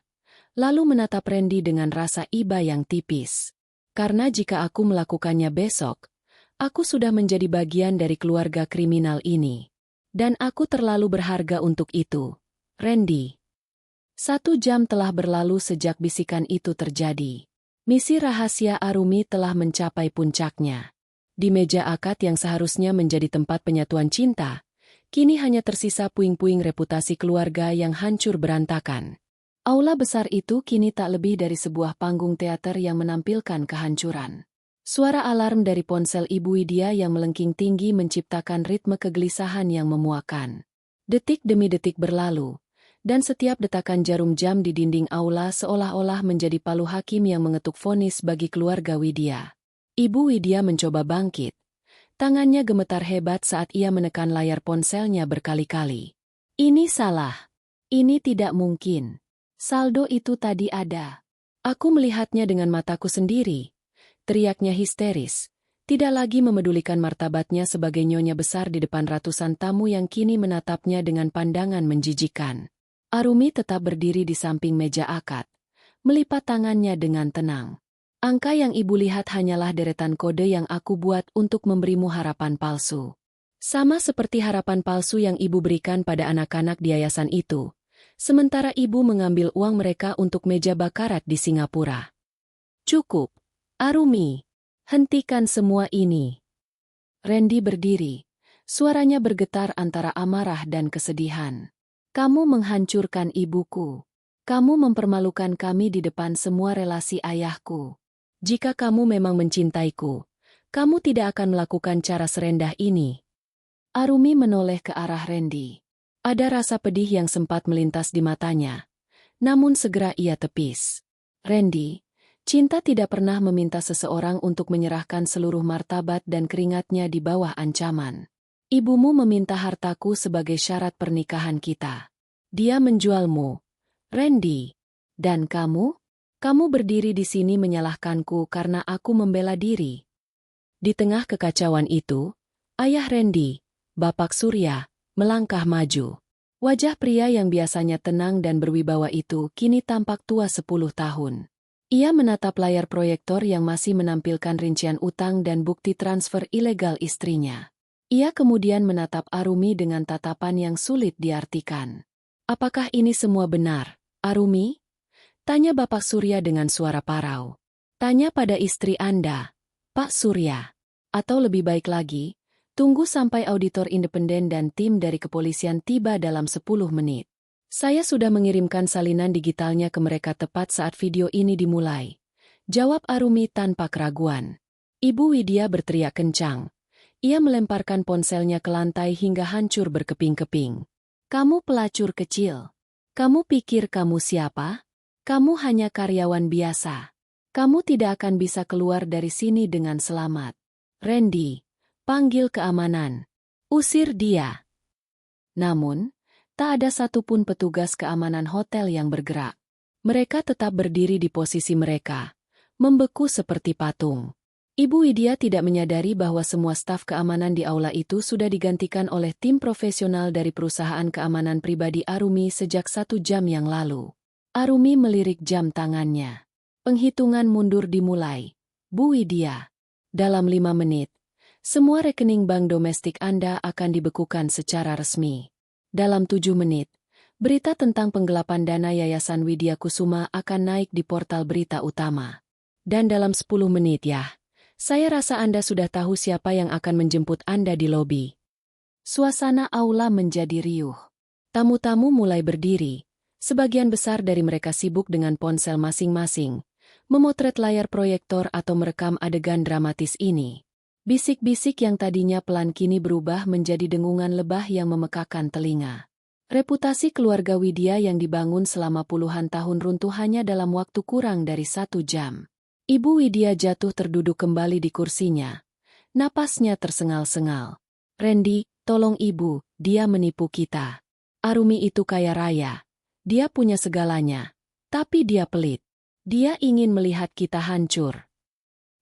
lalu menatap Randy dengan rasa iba yang tipis. Karena jika aku melakukannya besok, aku sudah menjadi bagian dari keluarga kriminal ini. Dan aku terlalu berharga untuk itu. Randy. 1 jam telah berlalu sejak bisikan itu terjadi. Misi rahasia Arumi telah mencapai puncaknya. Di meja akad yang seharusnya menjadi tempat penyatuan cinta, kini hanya tersisa puing-puing reputasi keluarga yang hancur berantakan. Aula besar itu kini tak lebih dari sebuah panggung teater yang menampilkan kehancuran. Suara alarm dari ponsel Ibu Widya yang melengking tinggi menciptakan ritme kegelisahan yang memuakan. Detik demi detik berlalu, dan setiap detakan jarum jam di dinding aula seolah-olah menjadi palu hakim yang mengetuk vonis bagi keluarga Widya. Ibu Widya mencoba bangkit. Tangannya gemetar hebat saat ia menekan layar ponselnya berkali-kali. Ini salah. Ini tidak mungkin. Saldo itu tadi ada. Aku melihatnya dengan mataku sendiri. Teriaknya histeris. Tidak lagi memedulikan martabatnya sebagai nyonya besar di depan ratusan tamu yang kini menatapnya dengan pandangan menjijikan. Arumi tetap berdiri di samping meja akad, melipat tangannya dengan tenang. Angka yang ibu lihat hanyalah deretan kode yang aku buat untuk memberimu harapan palsu. Sama seperti harapan palsu yang ibu berikan pada anak-anak di yayasan itu. Sementara ibu mengambil uang mereka untuk meja bakarat di Singapura. Cukup. Arumi. Hentikan semua ini. Randy berdiri. Suaranya bergetar antara amarah dan kesedihan. Kamu menghancurkan ibuku. Kamu mempermalukan kami di depan semua relasi ayahku. Jika kamu memang mencintaiku, kamu tidak akan melakukan cara serendah ini. Arumi menoleh ke arah Randy. Ada rasa pedih yang sempat melintas di matanya. Namun segera ia tepis. Randy, cinta tidak pernah meminta seseorang untuk menyerahkan seluruh martabat dan keringatnya di bawah ancaman. Ibumu meminta hartaku sebagai syarat pernikahan kita. Dia menjualmu, Randy. Dan kamu? Kamu berdiri di sini menyalahkanku karena aku membela diri. Di tengah kekacauan itu, ayah Randy, Bapak Surya, melangkah maju. Wajah pria yang biasanya tenang dan berwibawa itu kini tampak tua 10 tahun. Ia menatap layar proyektor yang masih menampilkan rincian utang dan bukti transfer ilegal istrinya. Ia kemudian menatap Arumi dengan tatapan yang sulit diartikan. Apakah ini semua benar, Arumi? Tanya Bapak Surya dengan suara parau. Tanya pada istri Anda, Pak Surya. Atau lebih baik lagi, tunggu sampai auditor independen dan tim dari kepolisian tiba dalam 10 menit. Saya sudah mengirimkan salinan digitalnya ke mereka tepat saat video ini dimulai. Jawab Arumi tanpa keraguan. Ibu Widya berteriak kencang. Ia melemparkan ponselnya ke lantai hingga hancur berkeping-keping. Kamu pelacur kecil. Kamu pikir kamu siapa? Kamu hanya karyawan biasa. Kamu tidak akan bisa keluar dari sini dengan selamat. Randy, panggil keamanan. Usir dia. Namun, tak ada satupun petugas keamanan hotel yang bergerak. Mereka tetap berdiri di posisi mereka, membeku seperti patung. Ibu Widya tidak menyadari bahwa semua staf keamanan di aula itu sudah digantikan oleh tim profesional dari perusahaan keamanan pribadi Arumi sejak 1 jam yang lalu. Arumi melirik jam tangannya. Penghitungan mundur dimulai. Bu Widya. Dalam 5 menit, semua rekening bank domestik Anda akan dibekukan secara resmi. Dalam 7 menit, berita tentang penggelapan dana Yayasan Widya Kusuma akan naik di portal berita utama. Dan dalam 10 menit ya, saya rasa Anda sudah tahu siapa yang akan menjemput Anda di lobi. Suasana aula menjadi riuh. Tamu-tamu mulai berdiri. Sebagian besar dari mereka sibuk dengan ponsel masing-masing, memotret layar proyektor atau merekam adegan dramatis ini. Bisik-bisik yang tadinya pelan kini berubah menjadi dengungan lebah yang memekakan telinga. Reputasi keluarga Widya yang dibangun selama puluhan tahun runtuh hanya dalam waktu kurang dari 1 jam. Ibu Widya jatuh terduduk kembali di kursinya. Napasnya tersengal-sengal. Randy, tolong ibu, dia menipu kita. Arumi itu kaya raya. Dia punya segalanya. Tapi dia pelit. Dia ingin melihat kita hancur.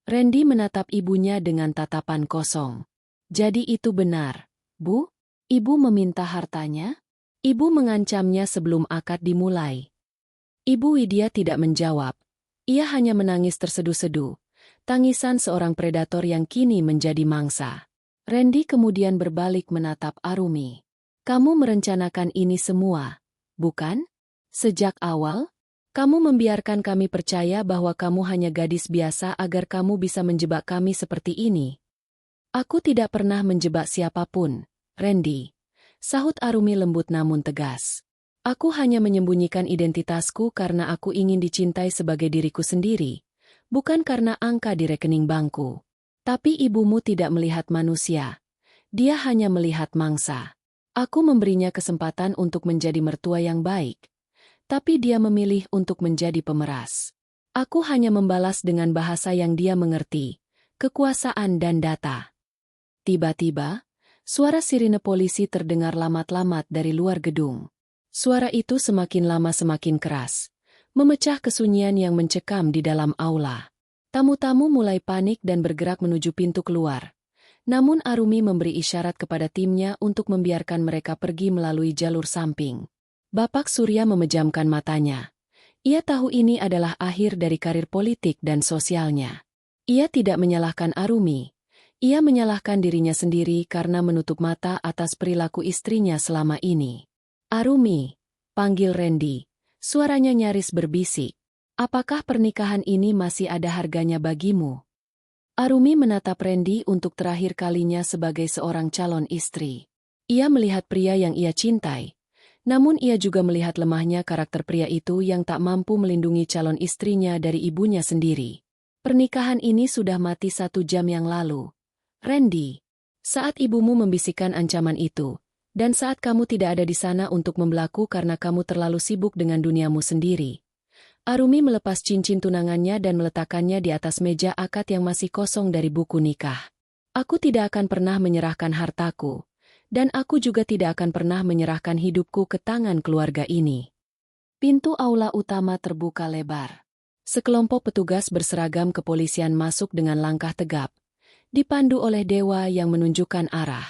Randy menatap ibunya dengan tatapan kosong. Jadi itu benar, Bu? Ibu meminta hartanya? Ibu mengancamnya sebelum akad dimulai. Ibu Widya tidak menjawab. Ia hanya menangis terseduh-seduh. Tangisan seorang predator yang kini menjadi mangsa. Randy kemudian berbalik menatap Arumi. Kamu merencanakan ini semua, bukan? Sejak awal? Kamu membiarkan kami percaya bahwa kamu hanya gadis biasa agar kamu bisa menjebak kami seperti ini. Aku tidak pernah menjebak siapapun, Randy. Sahut Arumi lembut namun tegas. Aku hanya menyembunyikan identitasku karena aku ingin dicintai sebagai diriku sendiri, bukan karena angka di rekening bankku. Tapi ibumu tidak melihat manusia. Dia hanya melihat mangsa. Aku memberinya kesempatan untuk menjadi mertua yang baik. Tapi dia memilih untuk menjadi pemeras. Aku hanya membalas dengan bahasa yang dia mengerti, kekuasaan dan data. Tiba-tiba, suara sirine polisi terdengar lamat-lamat dari luar gedung. Suara itu semakin lama semakin keras, memecah kesunyian yang mencekam di dalam aula. Tamu-tamu mulai panik dan bergerak menuju pintu keluar. Namun Arumi memberi isyarat kepada timnya untuk membiarkan mereka pergi melalui jalur samping. Bapak Surya memejamkan matanya. Ia tahu ini adalah akhir dari karir politik dan sosialnya. Ia tidak menyalahkan Arumi. Ia menyalahkan dirinya sendiri karena menutup mata atas perilaku istrinya selama ini. Arumi, panggil Randy. Suaranya nyaris berbisik. Apakah pernikahan ini masih ada harganya bagimu? Arumi menatap Randy untuk terakhir kalinya sebagai seorang calon istri. Ia melihat pria yang ia cintai. Namun ia juga melihat lemahnya karakter pria itu yang tak mampu melindungi calon istrinya dari ibunya sendiri. Pernikahan ini sudah mati 1 jam yang lalu. Randy, saat ibumu membisikkan ancaman itu, dan saat kamu tidak ada di sana untuk membelaku karena kamu terlalu sibuk dengan duniamu sendiri. Arumi melepas cincin tunangannya dan meletakkannya di atas meja akad yang masih kosong dari buku nikah. Aku tidak akan pernah menyerahkan hartaku. Dan aku juga tidak akan pernah menyerahkan hidupku ke tangan keluarga ini. Pintu aula utama terbuka lebar. Sekelompok petugas berseragam kepolisian masuk dengan langkah tegap, dipandu oleh dewa yang menunjukkan arah.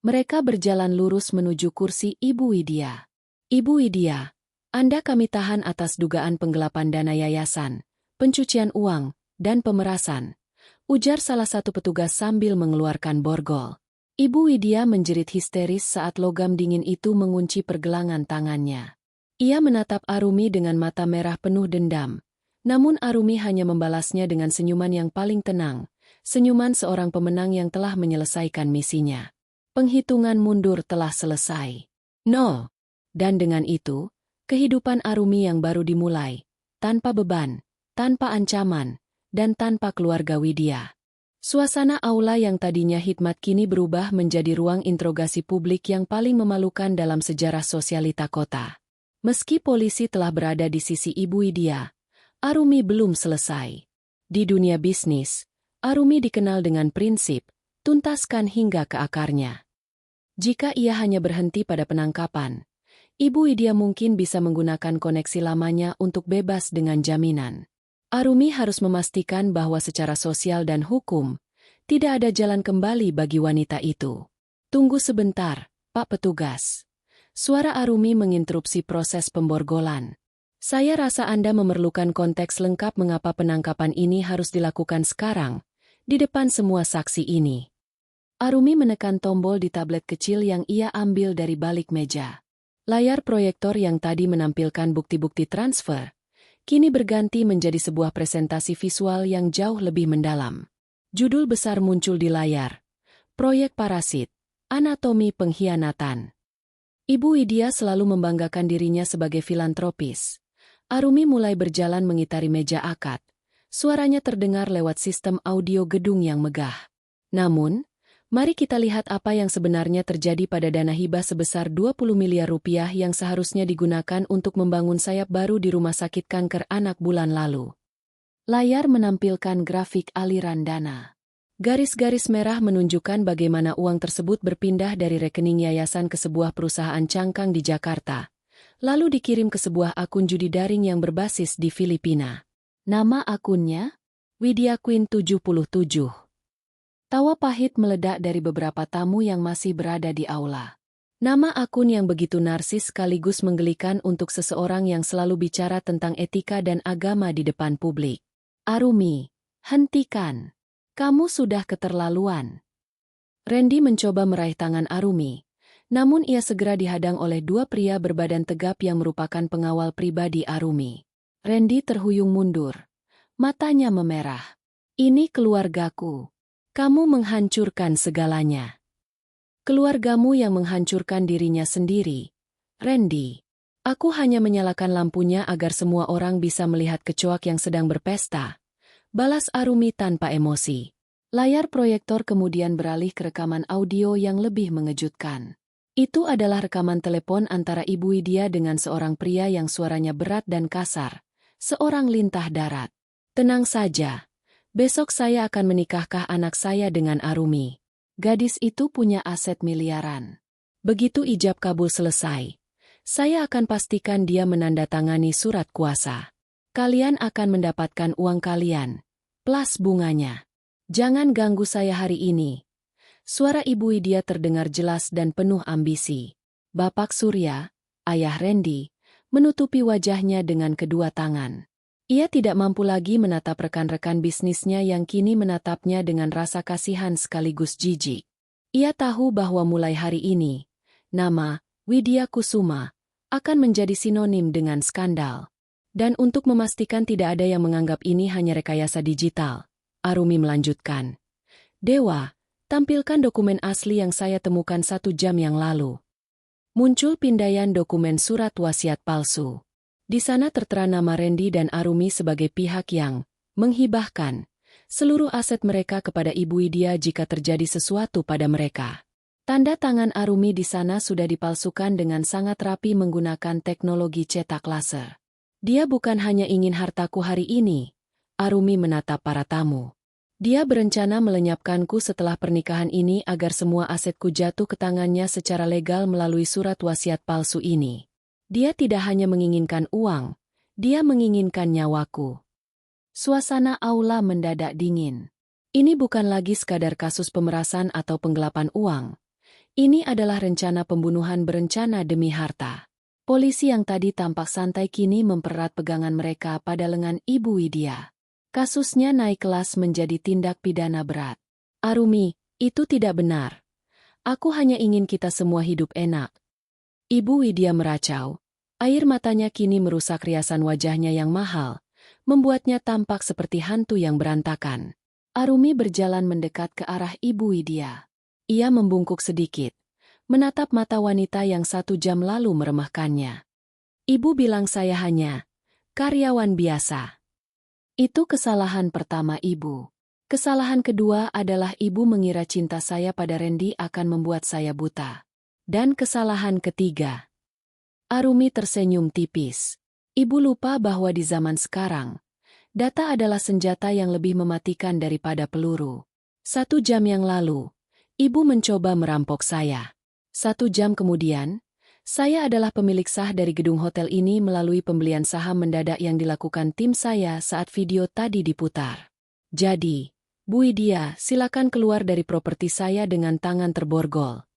Mereka berjalan lurus menuju kursi Ibu Widya. Ibu Widya, Anda kami tahan atas dugaan penggelapan dana yayasan, pencucian uang, dan pemerasan, ujar salah satu petugas sambil mengeluarkan borgol. Ibu Widya menjerit histeris saat logam dingin itu mengunci pergelangan tangannya. Ia menatap Arumi dengan mata merah penuh dendam. Namun Arumi hanya membalasnya dengan senyuman yang paling tenang, senyuman seorang pemenang yang telah menyelesaikan misinya. Penghitungan mundur telah selesai. No. Dan dengan itu, kehidupan Arumi yang baru dimulai, tanpa beban, tanpa ancaman, dan tanpa keluarga Widya. Suasana aula yang tadinya hikmat kini berubah menjadi ruang interogasi publik yang paling memalukan dalam sejarah sosialita kota. Meski polisi telah berada di sisi Ibu Widya, Arumi belum selesai. Di dunia bisnis, Arumi dikenal dengan prinsip, tuntaskan hingga ke akarnya. Jika ia hanya berhenti pada penangkapan, Ibu Widya mungkin bisa menggunakan koneksi lamanya untuk bebas dengan jaminan. Arumi harus memastikan bahwa secara sosial dan hukum, tidak ada jalan kembali bagi wanita itu. Tunggu sebentar, Pak Petugas. Suara Arumi menginterupsi proses pemborgolan. Saya rasa Anda memerlukan konteks lengkap mengapa penangkapan ini harus dilakukan sekarang, di depan semua saksi ini. Arumi menekan tombol di tablet kecil yang ia ambil dari balik meja. Layar proyektor yang tadi menampilkan bukti-bukti transfer, kini berganti menjadi sebuah presentasi visual yang jauh lebih mendalam. Judul besar muncul di layar, Proyek Parasit, Anatomi Pengkhianatan. Ibu Widya selalu membanggakan dirinya sebagai filantropis. Arumi mulai berjalan mengitari meja akad. Suaranya terdengar lewat sistem audio gedung yang megah. Namun, mari kita lihat apa yang sebenarnya terjadi pada dana hibah sebesar 20 miliar rupiah yang seharusnya digunakan untuk membangun sayap baru di Rumah Sakit Kanker Anak bulan lalu. Layar menampilkan grafik aliran dana. Garis-garis merah menunjukkan bagaimana uang tersebut berpindah dari rekening yayasan ke sebuah perusahaan cangkang di Jakarta, lalu dikirim ke sebuah akun judi daring yang berbasis di Filipina. Nama akunnya? Widya Queen 77. Tawa pahit meledak dari beberapa tamu yang masih berada di aula. Nama akun yang begitu narsis sekaligus menggelikan untuk seseorang yang selalu bicara tentang etika dan agama di depan publik. Arumi, hentikan. Kamu sudah keterlaluan. Randy mencoba meraih tangan Arumi, namun ia segera dihadang oleh dua pria berbadan tegap yang merupakan pengawal pribadi Arumi. Randy terhuyung mundur. Matanya memerah. Ini keluargaku. Kamu menghancurkan segalanya. Keluargamu yang menghancurkan dirinya sendiri. Randy. Aku hanya menyalakan lampunya agar semua orang bisa melihat kecoak yang sedang berpesta. Balas Arumi tanpa emosi. Layar proyektor kemudian beralih ke rekaman audio yang lebih mengejutkan. Itu adalah rekaman telepon antara Ibu Widya dengan seorang pria yang suaranya berat dan kasar. Seorang lintah darat. Tenang saja. Besok saya akan menikahkan anak saya dengan Arumi. Gadis itu punya aset miliaran. Begitu ijab kabul selesai, saya akan pastikan dia menandatangani surat kuasa. Kalian akan mendapatkan uang kalian. Plus bunganya. Jangan ganggu saya hari ini. Suara Ibu Widya terdengar jelas dan penuh ambisi. Bapak Surya, ayah Randy, menutupi wajahnya dengan kedua tangan. Ia tidak mampu lagi menatap rekan-rekan bisnisnya yang kini menatapnya dengan rasa kasihan sekaligus jijik. Ia tahu bahwa mulai hari ini, nama Widya Kusuma akan menjadi sinonim dengan skandal. Dan untuk memastikan tidak ada yang menganggap ini hanya rekayasa digital, Arumi melanjutkan. Dewa, tampilkan dokumen asli yang saya temukan 1 jam yang lalu. Muncul pindaian dokumen surat wasiat palsu. Di sana tertera nama Randy dan Arumi sebagai pihak yang menghibahkan seluruh aset mereka kepada Ibu Widya jika terjadi sesuatu pada mereka. Tanda tangan Arumi di sana sudah dipalsukan dengan sangat rapi menggunakan teknologi cetak laser. Dia bukan hanya ingin hartaku hari ini, Arumi menatap para tamu. Dia berencana melenyapkanku setelah pernikahan ini agar semua asetku jatuh ke tangannya secara legal melalui surat wasiat palsu ini. Dia tidak hanya menginginkan uang, dia menginginkan nyawaku. Suasana aula mendadak dingin. Ini bukan lagi sekadar kasus pemerasan atau penggelapan uang. Ini adalah rencana pembunuhan berencana demi harta. Polisi yang tadi tampak santai kini mempererat pegangan mereka pada lengan Ibu Widya. Kasusnya naik kelas menjadi tindak pidana berat. Arumi, itu tidak benar. Aku hanya ingin kita semua hidup enak. Ibu Widya meracau. Air matanya kini merusak riasan wajahnya yang mahal, membuatnya tampak seperti hantu yang berantakan. Arumi berjalan mendekat ke arah Ibu Widya. Ia membungkuk sedikit, menatap mata wanita yang 1 jam lalu meremehkannya. Ibu bilang saya hanya karyawan biasa. Itu kesalahan pertama Ibu. Kesalahan kedua adalah Ibu mengira cinta saya pada Randy akan membuat saya buta. Dan kesalahan ketiga. Arumi tersenyum tipis. Ibu lupa bahwa di zaman sekarang, data adalah senjata yang lebih mematikan daripada peluru. 1 jam yang lalu, Ibu mencoba merampok saya. 1 jam kemudian, saya adalah pemilik sah dari gedung hotel ini melalui pembelian saham mendadak yang dilakukan tim saya saat video tadi diputar. Jadi, Bu Widya, silakan keluar dari properti saya dengan tangan terborgol.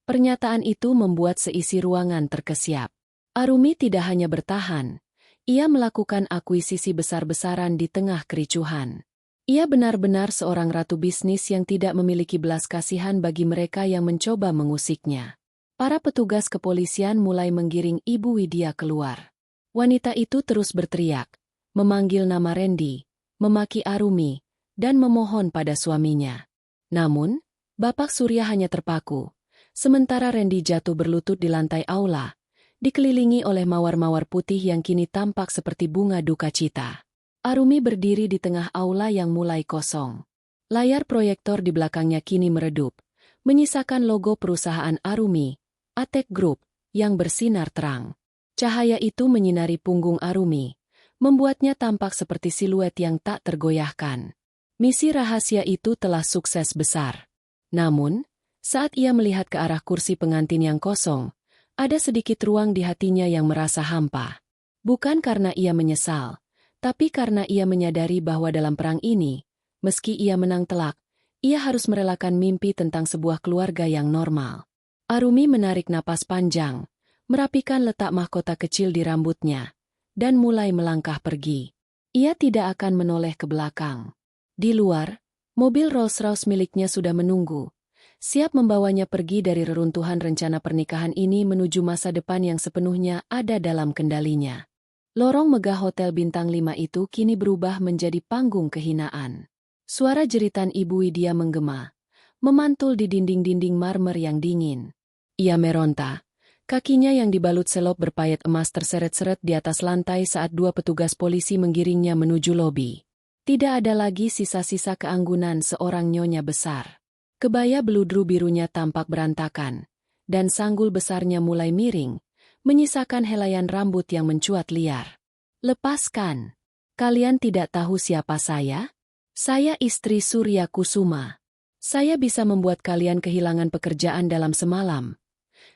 Pernyataan itu membuat seisi ruangan terkesiap. Arumi tidak hanya bertahan, ia melakukan akuisisi besar-besaran di tengah kericuhan. Ia benar-benar seorang ratu bisnis yang tidak memiliki belas kasihan bagi mereka yang mencoba mengusiknya. Para petugas kepolisian mulai menggiring Ibu Widya keluar. Wanita itu terus berteriak, memanggil nama Randy, memaki Arumi, dan memohon pada suaminya. Namun, Bapak Surya hanya terpaku. Sementara Randy jatuh berlutut di lantai aula, dikelilingi oleh mawar-mawar putih yang kini tampak seperti bunga duka cita. Arumi berdiri di tengah aula yang mulai kosong. Layar proyektor di belakangnya kini meredup, menyisakan logo perusahaan Arumi, Atek Group, yang bersinar terang. Cahaya itu menyinari punggung Arumi, membuatnya tampak seperti siluet yang tak tergoyahkan. Misi rahasia itu telah sukses besar. Namun, saat ia melihat ke arah kursi pengantin yang kosong, ada sedikit ruang di hatinya yang merasa hampa. Bukan karena ia menyesal, tapi karena ia menyadari bahwa dalam perang ini, meski ia menang telak, ia harus merelakan mimpi tentang sebuah keluarga yang normal. Arumi menarik napas panjang, merapikan letak mahkota kecil di rambutnya, dan mulai melangkah pergi. Ia tidak akan menoleh ke belakang. Di luar, mobil Rolls-Royce miliknya sudah menunggu, siap membawanya pergi dari reruntuhan rencana pernikahan ini menuju masa depan yang sepenuhnya ada dalam kendalinya. Lorong megah Hotel Bintang 5 itu kini berubah menjadi panggung kehinaan. Suara jeritan Ibu Widya menggema, memantul di dinding-dinding marmer yang dingin. Ia meronta, kakinya yang dibalut selop berpayet emas terseret-seret di atas lantai saat 2 petugas polisi menggiringnya menuju lobi. Tidak ada lagi sisa-sisa keanggunan seorang nyonya besar. Kebaya beludru birunya tampak berantakan, dan sanggul besarnya mulai miring, menyisakan helaian rambut yang mencuat liar. Lepaskan. Kalian tidak tahu siapa saya? Saya istri Surya Kusuma. Saya bisa membuat kalian kehilangan pekerjaan dalam semalam.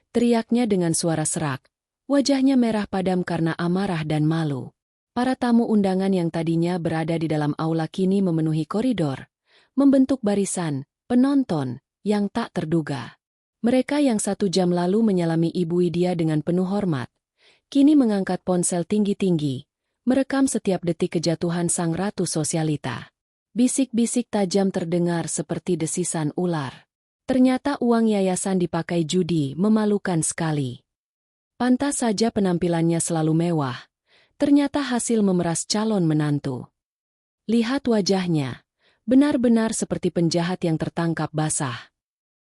Teriaknya dengan suara serak, wajahnya merah padam karena amarah dan malu. Para tamu undangan yang tadinya berada di dalam aula kini memenuhi koridor, membentuk barisan, penonton, yang tak terduga. Mereka yang 1 jam lalu menyalami Ibu Widya dengan penuh hormat, kini mengangkat ponsel tinggi-tinggi, merekam setiap detik kejatuhan sang ratu sosialita. Bisik-bisik tajam terdengar seperti desisan ular. Ternyata uang yayasan dipakai judi, memalukan sekali. Pantas saja penampilannya selalu mewah, ternyata hasil memeras calon menantu. Lihat wajahnya, benar-benar seperti penjahat yang tertangkap basah.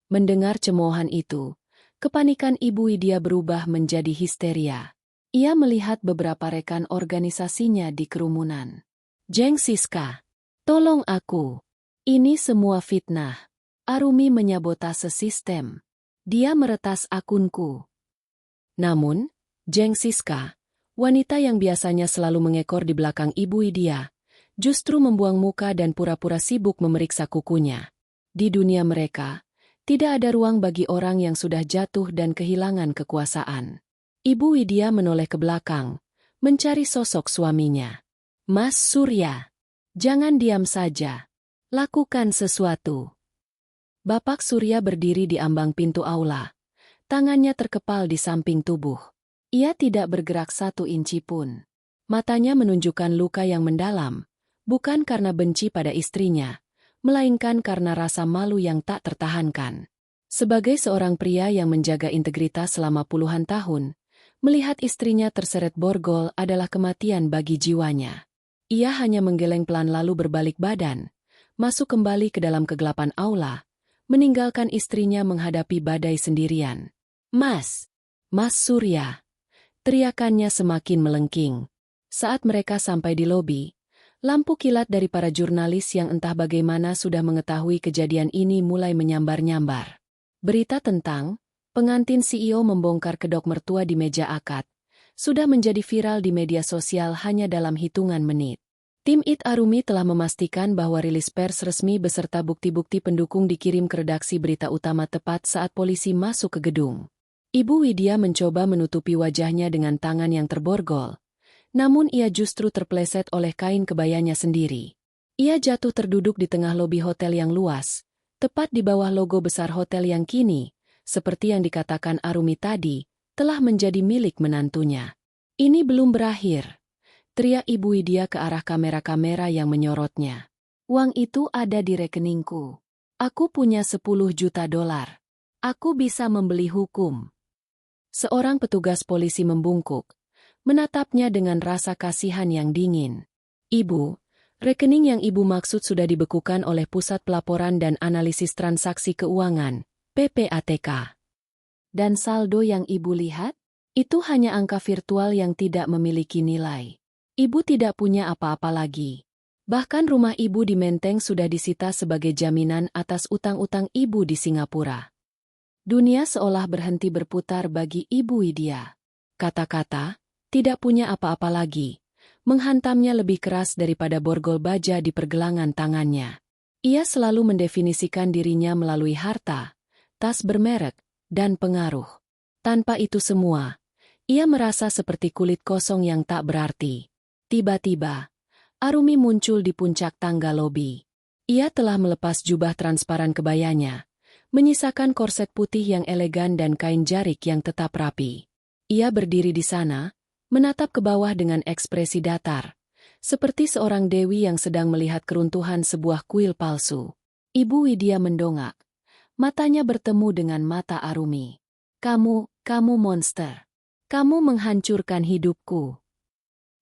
Mendengar cemoohan itu, kepanikan Ibu Widya berubah menjadi histeria. Ia melihat beberapa rekan organisasinya di kerumunan. "Jeng Siska, tolong aku. Ini semua fitnah. Arumi menyabotase sistem. Dia meretas akunku." Namun, Jeng Siska, wanita yang biasanya selalu mengekor di belakang Ibu Widya, justru membuang muka dan pura-pura sibuk memeriksa kukunya. Di dunia mereka, tidak ada ruang bagi orang yang sudah jatuh dan kehilangan kekuasaan. Ibu Widya menoleh ke belakang, mencari sosok suaminya. "Mas Surya, jangan diam saja. Lakukan sesuatu." Bapak Surya berdiri di ambang pintu aula. Tangannya terkepal di samping tubuh. Ia tidak bergerak 1 inci pun. Matanya menunjukkan luka yang mendalam, bukan karena benci pada istrinya, melainkan karena rasa malu yang tak tertahankan. Sebagai seorang pria yang menjaga integritas selama puluhan tahun, melihat istrinya terseret borgol adalah kematian bagi jiwanya. Ia hanya menggeleng pelan lalu berbalik badan, masuk kembali ke dalam kegelapan aula, meninggalkan istrinya menghadapi badai sendirian. "Mas! Mas Surya!" Teriakannya semakin melengking. Saat mereka sampai di lobi, lampu kilat dari para jurnalis yang entah bagaimana sudah mengetahui kejadian ini mulai menyambar-nyambar. Berita tentang pengantin CEO membongkar kedok mertua di meja akad sudah menjadi viral di media sosial hanya dalam hitungan menit. Tim IT Arumi telah memastikan bahwa rilis pers resmi beserta bukti-bukti pendukung dikirim ke redaksi berita utama tepat saat polisi masuk ke gedung. Ibu Widya mencoba menutupi wajahnya dengan tangan yang terborgol. Namun ia justru terpleset oleh kain kebayanya sendiri. Ia jatuh terduduk di tengah lobi hotel yang luas, tepat di bawah logo besar hotel yang kini, seperti yang dikatakan Arumi tadi, telah menjadi milik menantunya. Ini belum berakhir. Teriak Ibu Widya ke arah kamera-kamera yang menyorotnya. Uang itu ada di rekeningku. Aku punya 10 juta dolar. Aku bisa membeli hukum. Seorang petugas polisi membungkuk, menatapnya dengan rasa kasihan yang dingin. Ibu, rekening yang ibu maksud sudah dibekukan oleh Pusat Pelaporan dan Analisis Transaksi Keuangan, PPATK. Dan saldo yang ibu lihat? Itu hanya angka virtual yang tidak memiliki nilai. Ibu tidak punya apa-apa lagi. Bahkan rumah ibu di Menteng sudah disita sebagai jaminan atas utang-utang ibu di Singapura. Dunia seolah berhenti berputar bagi Ibu Widya. Kata-kata, tidak punya apa-apa lagi, menghantamnya lebih keras daripada borgol baja di pergelangan tangannya. Ia selalu mendefinisikan dirinya melalui harta, tas bermerek, dan pengaruh. Tanpa itu semua, ia merasa seperti kulit kosong yang tak berarti. Tiba-tiba, Arumi muncul di puncak tangga lobi. Ia telah melepas jubah transparan kebayanya, menyisakan korset putih yang elegan dan kain jarik yang tetap rapi. Ia berdiri di sana, menatap ke bawah dengan ekspresi datar, seperti seorang dewi yang sedang melihat keruntuhan sebuah kuil palsu. Ibu Widya mendongak. Matanya bertemu dengan mata Arumi. Kamu monster. Kamu menghancurkan hidupku.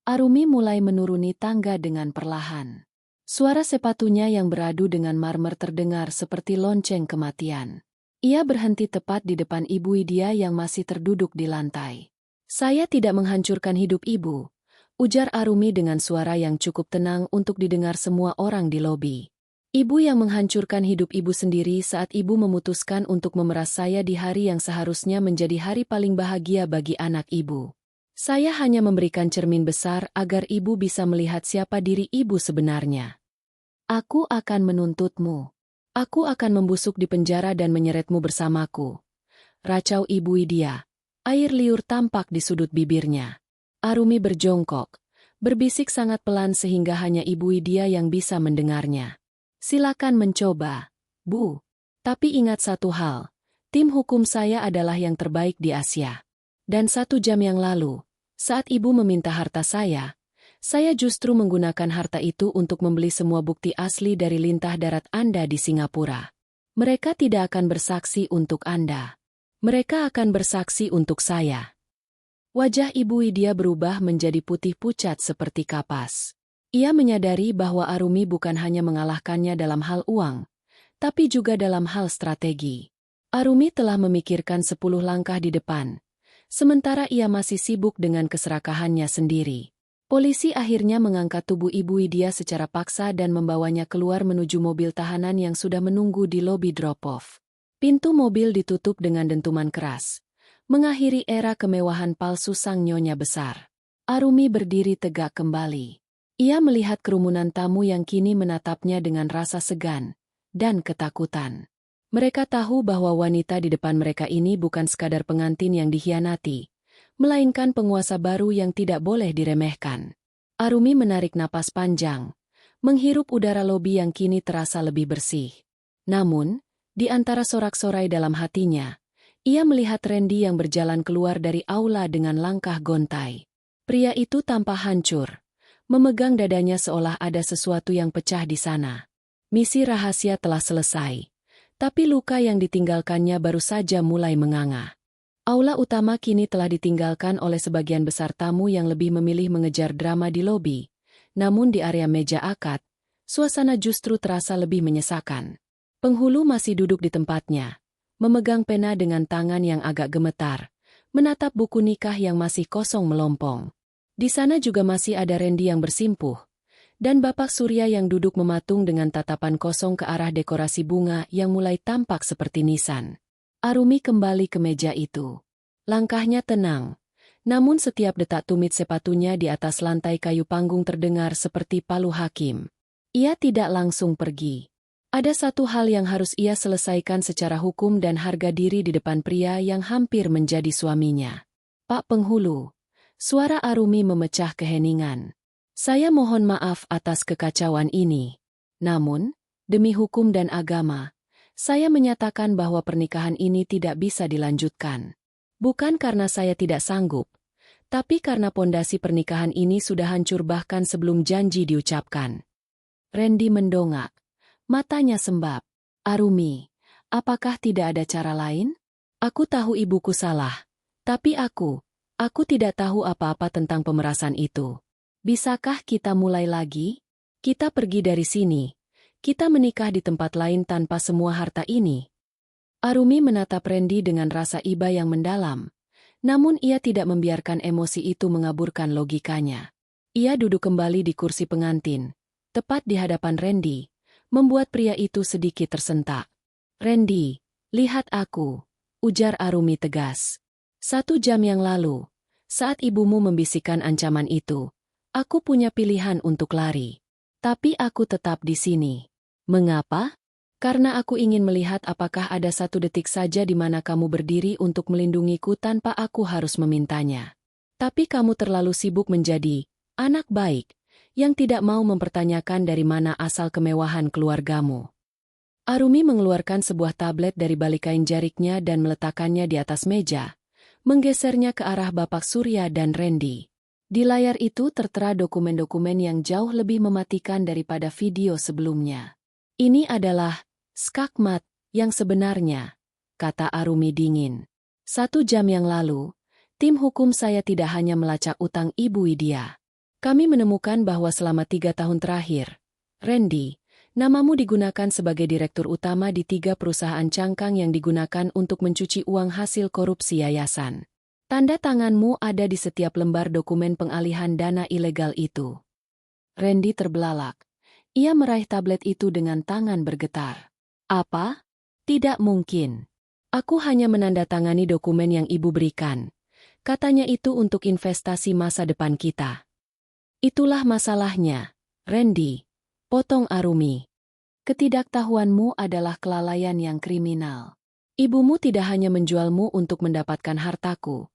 Arumi mulai menuruni tangga dengan perlahan. Suara sepatunya yang beradu dengan marmer terdengar seperti lonceng kematian. Ia berhenti tepat di depan Ibu Widya yang masih terduduk di lantai. Saya tidak menghancurkan hidup ibu, ujar Arumi dengan suara yang cukup tenang untuk didengar semua orang di lobi. Ibu yang menghancurkan hidup ibu sendiri saat ibu memutuskan untuk memeras saya di hari yang seharusnya menjadi hari paling bahagia bagi anak ibu. Saya hanya memberikan cermin besar agar ibu bisa melihat siapa diri ibu sebenarnya. Aku akan menuntutmu. Aku akan membusuk di penjara dan menyeretmu bersamaku. Racau Ibu Widya. Air liur tampak di sudut bibirnya. Arumi berjongkok, berbisik sangat pelan sehingga hanya Ibu Widya yang bisa mendengarnya. Silakan mencoba, Bu. Tapi ingat satu hal, tim hukum saya adalah yang terbaik di Asia. Dan 1 jam yang lalu, saat ibu meminta harta saya justru menggunakan harta itu untuk membeli semua bukti asli dari lintah darat Anda di Singapura. Mereka tidak akan bersaksi untuk Anda. Mereka akan bersaksi untuk saya. Wajah Ibu Widya berubah menjadi putih pucat seperti kapas. Ia menyadari bahwa Arumi bukan hanya mengalahkannya dalam hal uang, tapi juga dalam hal strategi. Arumi telah memikirkan 10 langkah di depan. Sementara ia masih sibuk dengan keserakahannya sendiri. Polisi akhirnya mengangkat tubuh Ibu Widya secara paksa dan membawanya keluar menuju mobil tahanan yang sudah menunggu di lobi drop-off. Pintu mobil ditutup dengan dentuman keras, mengakhiri era kemewahan palsu sang nyonya besar. Arumi berdiri tegak kembali. Ia melihat kerumunan tamu yang kini menatapnya dengan rasa segan dan ketakutan. Mereka tahu bahwa wanita di depan mereka ini bukan sekadar pengantin yang dikhianati, melainkan penguasa baru yang tidak boleh diremehkan. Arumi menarik napas panjang, menghirup udara lobi yang kini terasa lebih bersih. Namun, di antara sorak-sorai dalam hatinya, ia melihat Randy yang berjalan keluar dari aula dengan langkah gontai. Pria itu tampak hancur, memegang dadanya seolah ada sesuatu yang pecah di sana. Misi rahasia telah selesai. Tapi luka yang ditinggalkannya baru saja mulai menganga. Aula utama kini telah ditinggalkan oleh sebagian besar tamu yang lebih memilih mengejar drama di lobi. Namun di area meja akad, suasana justru terasa lebih menyesakan. Penghulu masih duduk di tempatnya, memegang pena dengan tangan yang agak gemetar, menatap buku nikah yang masih kosong melompong. Di sana juga masih ada Randy yang bersimpuh, dan Bapak Surya yang duduk mematung dengan tatapan kosong ke arah dekorasi bunga yang mulai tampak seperti nisan. Arumi kembali ke meja itu. Langkahnya tenang, Namun setiap detak tumit sepatunya di atas lantai kayu panggung terdengar seperti palu hakim. Ia tidak langsung pergi. Ada satu hal yang harus ia selesaikan secara hukum dan harga diri di depan pria yang hampir menjadi suaminya. Pak Penghulu, suara Arumi memecah keheningan. Saya mohon maaf atas kekacauan ini. Namun, demi hukum dan agama, saya menyatakan bahwa pernikahan ini tidak bisa dilanjutkan. Bukan karena saya tidak sanggup, tapi karena pondasi pernikahan ini sudah hancur bahkan sebelum janji diucapkan. Randy mendongak. Matanya sembab. Arumi, apakah tidak ada cara lain? Aku tahu ibuku salah, tapi aku tidak tahu apa-apa tentang pemerasan itu. Bisakah kita mulai lagi? Kita pergi dari sini. Kita menikah di tempat lain tanpa semua harta ini. Arumi menatap Randy dengan rasa iba yang mendalam. Namun ia tidak membiarkan emosi itu mengaburkan logikanya. Ia duduk kembali di kursi pengantin, tepat di hadapan Randy, membuat pria itu sedikit tersentak. Randy, lihat aku, ujar Arumi tegas. 1 jam yang lalu, saat ibumu membisikkan ancaman itu, aku punya pilihan untuk lari. Tapi aku tetap di sini. Mengapa? Karena aku ingin melihat apakah ada 1 detik saja di mana kamu berdiri untuk melindungiku tanpa aku harus memintanya. Tapi kamu terlalu sibuk menjadi anak baik, yang tidak mau mempertanyakan dari mana asal kemewahan keluargamu. Arumi mengeluarkan sebuah tablet dari balik kain jariknya dan meletakkannya di atas meja, menggesernya ke arah Bapak Surya dan Randy. Di layar itu tertera dokumen-dokumen yang jauh lebih mematikan daripada video sebelumnya. Ini adalah skakmat yang sebenarnya, kata Arumi dingin. 1 jam yang lalu, tim hukum saya tidak hanya melacak utang Ibu Widya. Kami menemukan bahwa selama 3 tahun terakhir, Randy, namamu digunakan sebagai direktur utama di 3 perusahaan cangkang yang digunakan untuk mencuci uang hasil korupsi yayasan. Tanda tanganmu ada di setiap lembar dokumen pengalihan dana ilegal itu. Randy terbelalak. Ia meraih tablet itu dengan tangan bergetar. Apa? Tidak mungkin. Aku hanya menandatangani dokumen yang ibu berikan. Katanya itu untuk investasi masa depan kita. Itulah masalahnya, Randy, potong Arumi. Ketidaktahuanmu adalah kelalaian yang kriminal. Ibumu tidak hanya menjualmu untuk mendapatkan hartaku.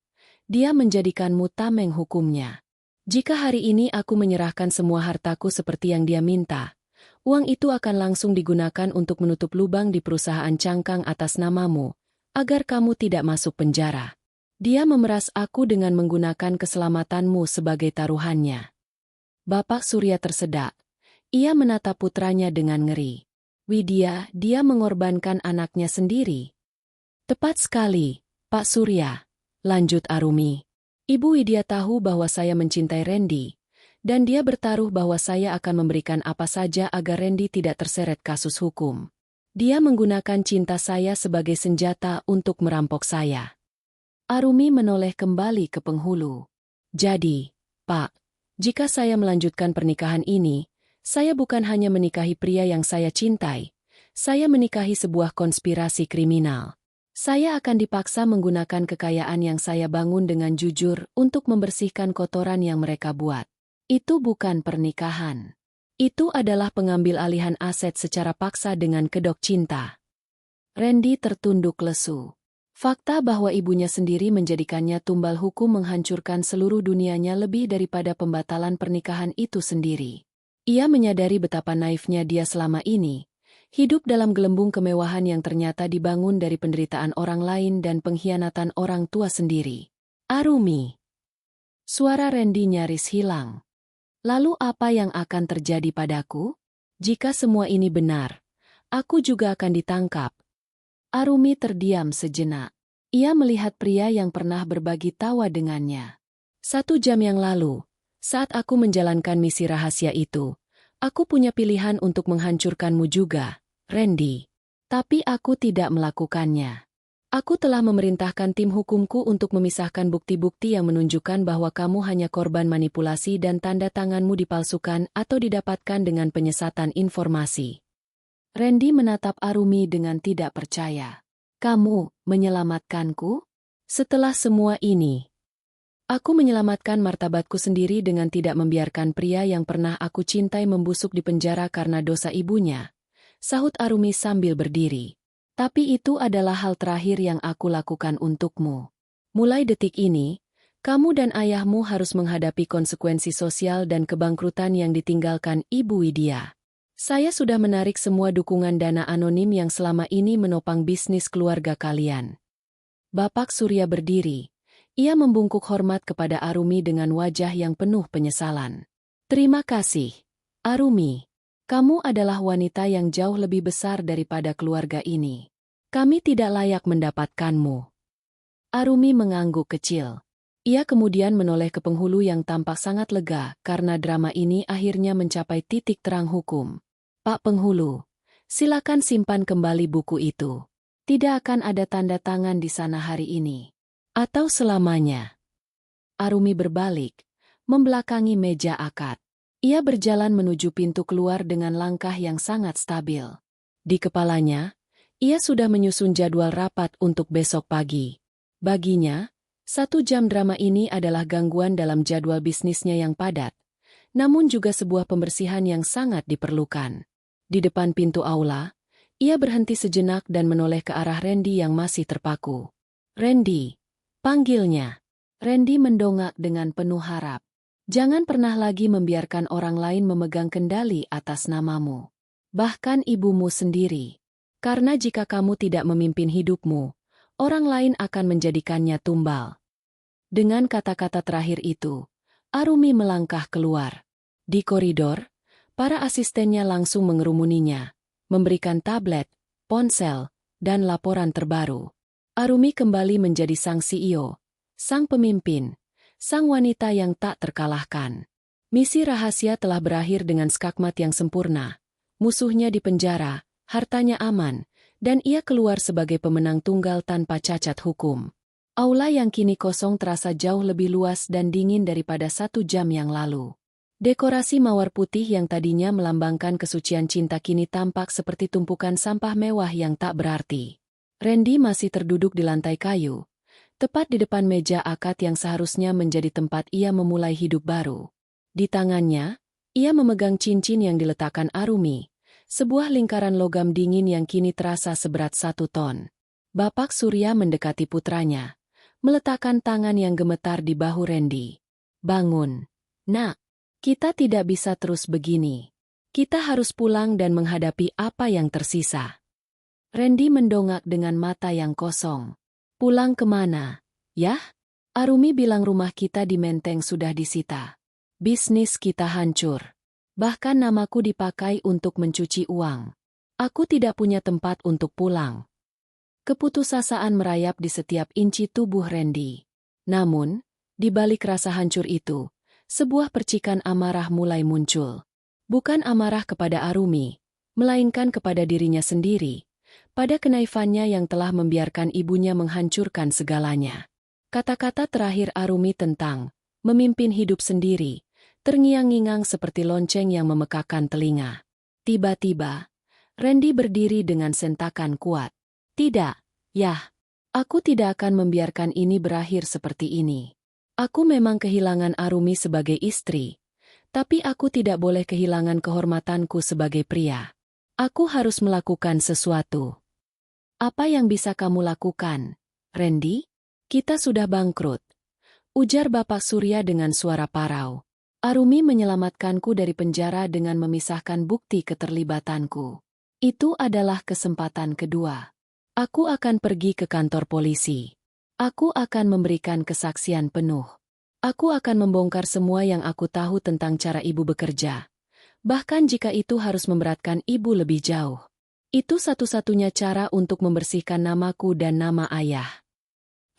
Dia menjadikanmu tameng hukumnya. Jika hari ini aku menyerahkan semua hartaku seperti yang dia minta, uang itu akan langsung digunakan untuk menutup lubang di perusahaan cangkang atas namamu, agar kamu tidak masuk penjara. Dia memeras aku dengan menggunakan keselamatanmu sebagai taruhannya. Bapak Surya tersedak. Ia menatap putranya dengan ngeri. Widya, dia mengorbankan anaknya sendiri. Tepat sekali, Pak Surya. Lanjut Arumi. Ibu Widya tahu bahwa saya mencintai Randy, dan dia bertaruh bahwa saya akan memberikan apa saja agar Randy tidak terseret kasus hukum. Dia menggunakan cinta saya sebagai senjata untuk merampok saya. Arumi menoleh kembali ke penghulu. Jadi, Pak, jika saya melanjutkan pernikahan ini, saya bukan hanya menikahi pria yang saya cintai, saya menikahi sebuah konspirasi kriminal. Saya akan dipaksa menggunakan kekayaan yang saya bangun dengan jujur untuk membersihkan kotoran yang mereka buat. Itu bukan pernikahan. Itu adalah pengambil alihan aset secara paksa dengan kedok cinta. Randy tertunduk lesu. Fakta bahwa ibunya sendiri menjadikannya tumbal hukum menghancurkan seluruh dunianya lebih daripada pembatalan pernikahan itu sendiri. Ia menyadari betapa naifnya dia selama ini. Hidup dalam gelembung kemewahan yang ternyata dibangun dari penderitaan orang lain dan pengkhianatan orang tua sendiri. Arumi. Suara Randy nyaris hilang. Lalu apa yang akan terjadi padaku? Jika semua ini benar, aku juga akan ditangkap. Arumi terdiam sejenak. Ia melihat pria yang pernah berbagi tawa dengannya. 1 jam yang lalu, saat aku menjalankan misi rahasia itu, aku punya pilihan untuk menghancurkanmu juga, Randy. Tapi aku tidak melakukannya. Aku telah memerintahkan tim hukumku untuk memisahkan bukti-bukti yang menunjukkan bahwa kamu hanya korban manipulasi dan tanda tanganmu dipalsukan atau didapatkan dengan penyesatan informasi. Randy menatap Arumi dengan tidak percaya. Kamu menyelamatkanku? Setelah semua ini? Aku menyelamatkan martabatku sendiri dengan tidak membiarkan pria yang pernah aku cintai membusuk di penjara karena dosa ibunya, sahut Arumi sambil berdiri. Tapi itu adalah hal terakhir yang aku lakukan untukmu. Mulai detik ini, kamu dan ayahmu harus menghadapi konsekuensi sosial dan kebangkrutan yang ditinggalkan Ibu Widya. Saya sudah menarik semua dukungan dana anonim yang selama ini menopang bisnis keluarga kalian. Bapak Surya berdiri. Ia membungkuk hormat kepada Arumi dengan wajah yang penuh penyesalan. Terima kasih, Arumi. Kamu adalah wanita yang jauh lebih besar daripada keluarga ini. Kami tidak layak mendapatkanmu. Arumi mengangguk kecil. Ia kemudian menoleh ke penghulu yang tampak sangat lega karena drama ini akhirnya mencapai titik terang hukum. Pak Penghulu, silakan simpan kembali buku itu. Tidak akan ada tanda tangan di sana hari ini. Atau selamanya. Arumi berbalik, membelakangi meja akad. Ia berjalan menuju pintu keluar dengan langkah yang sangat stabil. Di kepalanya, ia sudah menyusun jadwal rapat untuk besok pagi. Baginya, 1 jam drama ini adalah gangguan dalam jadwal bisnisnya yang padat, namun juga sebuah pembersihan yang sangat diperlukan. Di depan pintu aula, ia berhenti sejenak dan menoleh ke arah Randy yang masih terpaku. Randy. Panggilnya. Randy mendongak dengan penuh harap. Jangan pernah lagi membiarkan orang lain memegang kendali atas namamu. Bahkan ibumu sendiri. Karena jika kamu tidak memimpin hidupmu, orang lain akan menjadikannya tumbal. Dengan kata-kata terakhir itu, Arumi melangkah keluar. Di koridor, para asistennya langsung mengerumuninya, memberikan tablet, ponsel, dan laporan terbaru. Arumi kembali menjadi sang CEO, sang pemimpin, sang wanita yang tak terkalahkan. Misi rahasia telah berakhir dengan skakmat yang sempurna. Musuhnya dipenjara, hartanya aman, dan ia keluar sebagai pemenang tunggal tanpa cacat hukum. Aula yang kini kosong terasa jauh lebih luas dan dingin daripada 1 jam yang lalu. Dekorasi mawar putih yang tadinya melambangkan kesucian cinta kini tampak seperti tumpukan sampah mewah yang tak berarti. Randy masih terduduk di lantai kayu, tepat di depan meja akad yang seharusnya menjadi tempat ia memulai hidup baru. Di tangannya, ia memegang cincin yang diletakkan Arumi, sebuah lingkaran logam dingin yang kini terasa seberat 1 ton. Bapak Surya mendekati putranya, meletakkan tangan yang gemetar di bahu Randy. Bangun, nak. Kita tidak bisa terus begini. Kita harus pulang dan menghadapi apa yang tersisa. Randy mendongak dengan mata yang kosong. Pulang kemana? Yah? Arumi bilang rumah kita di Menteng sudah disita. Bisnis kita hancur. Bahkan namaku dipakai untuk mencuci uang. Aku tidak punya tempat untuk pulang. Keputusasaan merayap di setiap inci tubuh Randy. Namun, di balik rasa hancur itu, sebuah percikan amarah mulai muncul. Bukan amarah kepada Arumi, melainkan kepada dirinya sendiri, pada kenaifannya yang telah membiarkan ibunya menghancurkan segalanya. Kata-kata terakhir Arumi tentang memimpin hidup sendiri, terngiang-ngingang seperti lonceng yang memekakan telinga. Tiba-tiba, Randy berdiri dengan sentakan kuat. Tidak, yah, aku tidak akan membiarkan ini berakhir seperti ini. Aku memang kehilangan Arumi sebagai istri, tapi aku tidak boleh kehilangan kehormatanku sebagai pria. Aku harus melakukan sesuatu. Apa yang bisa kamu lakukan, Randy? Kita sudah bangkrut, ujar Bapak Surya dengan suara parau. Arumi menyelamatkanku dari penjara dengan memisahkan bukti keterlibatanku. Itu adalah kesempatan kedua. Aku akan pergi ke kantor polisi. Aku akan memberikan kesaksian penuh. Aku akan membongkar semua yang aku tahu tentang cara ibu bekerja. Bahkan jika itu harus memberatkan ibu lebih jauh. Itu satu-satunya cara untuk membersihkan namaku dan nama ayah.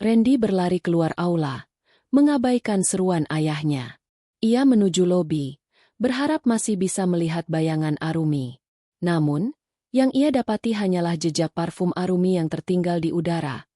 Randy berlari keluar aula, mengabaikan seruan ayahnya. Ia menuju lobi, berharap masih bisa melihat bayangan Arumi. Namun, yang ia dapati hanyalah jejak parfum Arumi yang tertinggal di udara,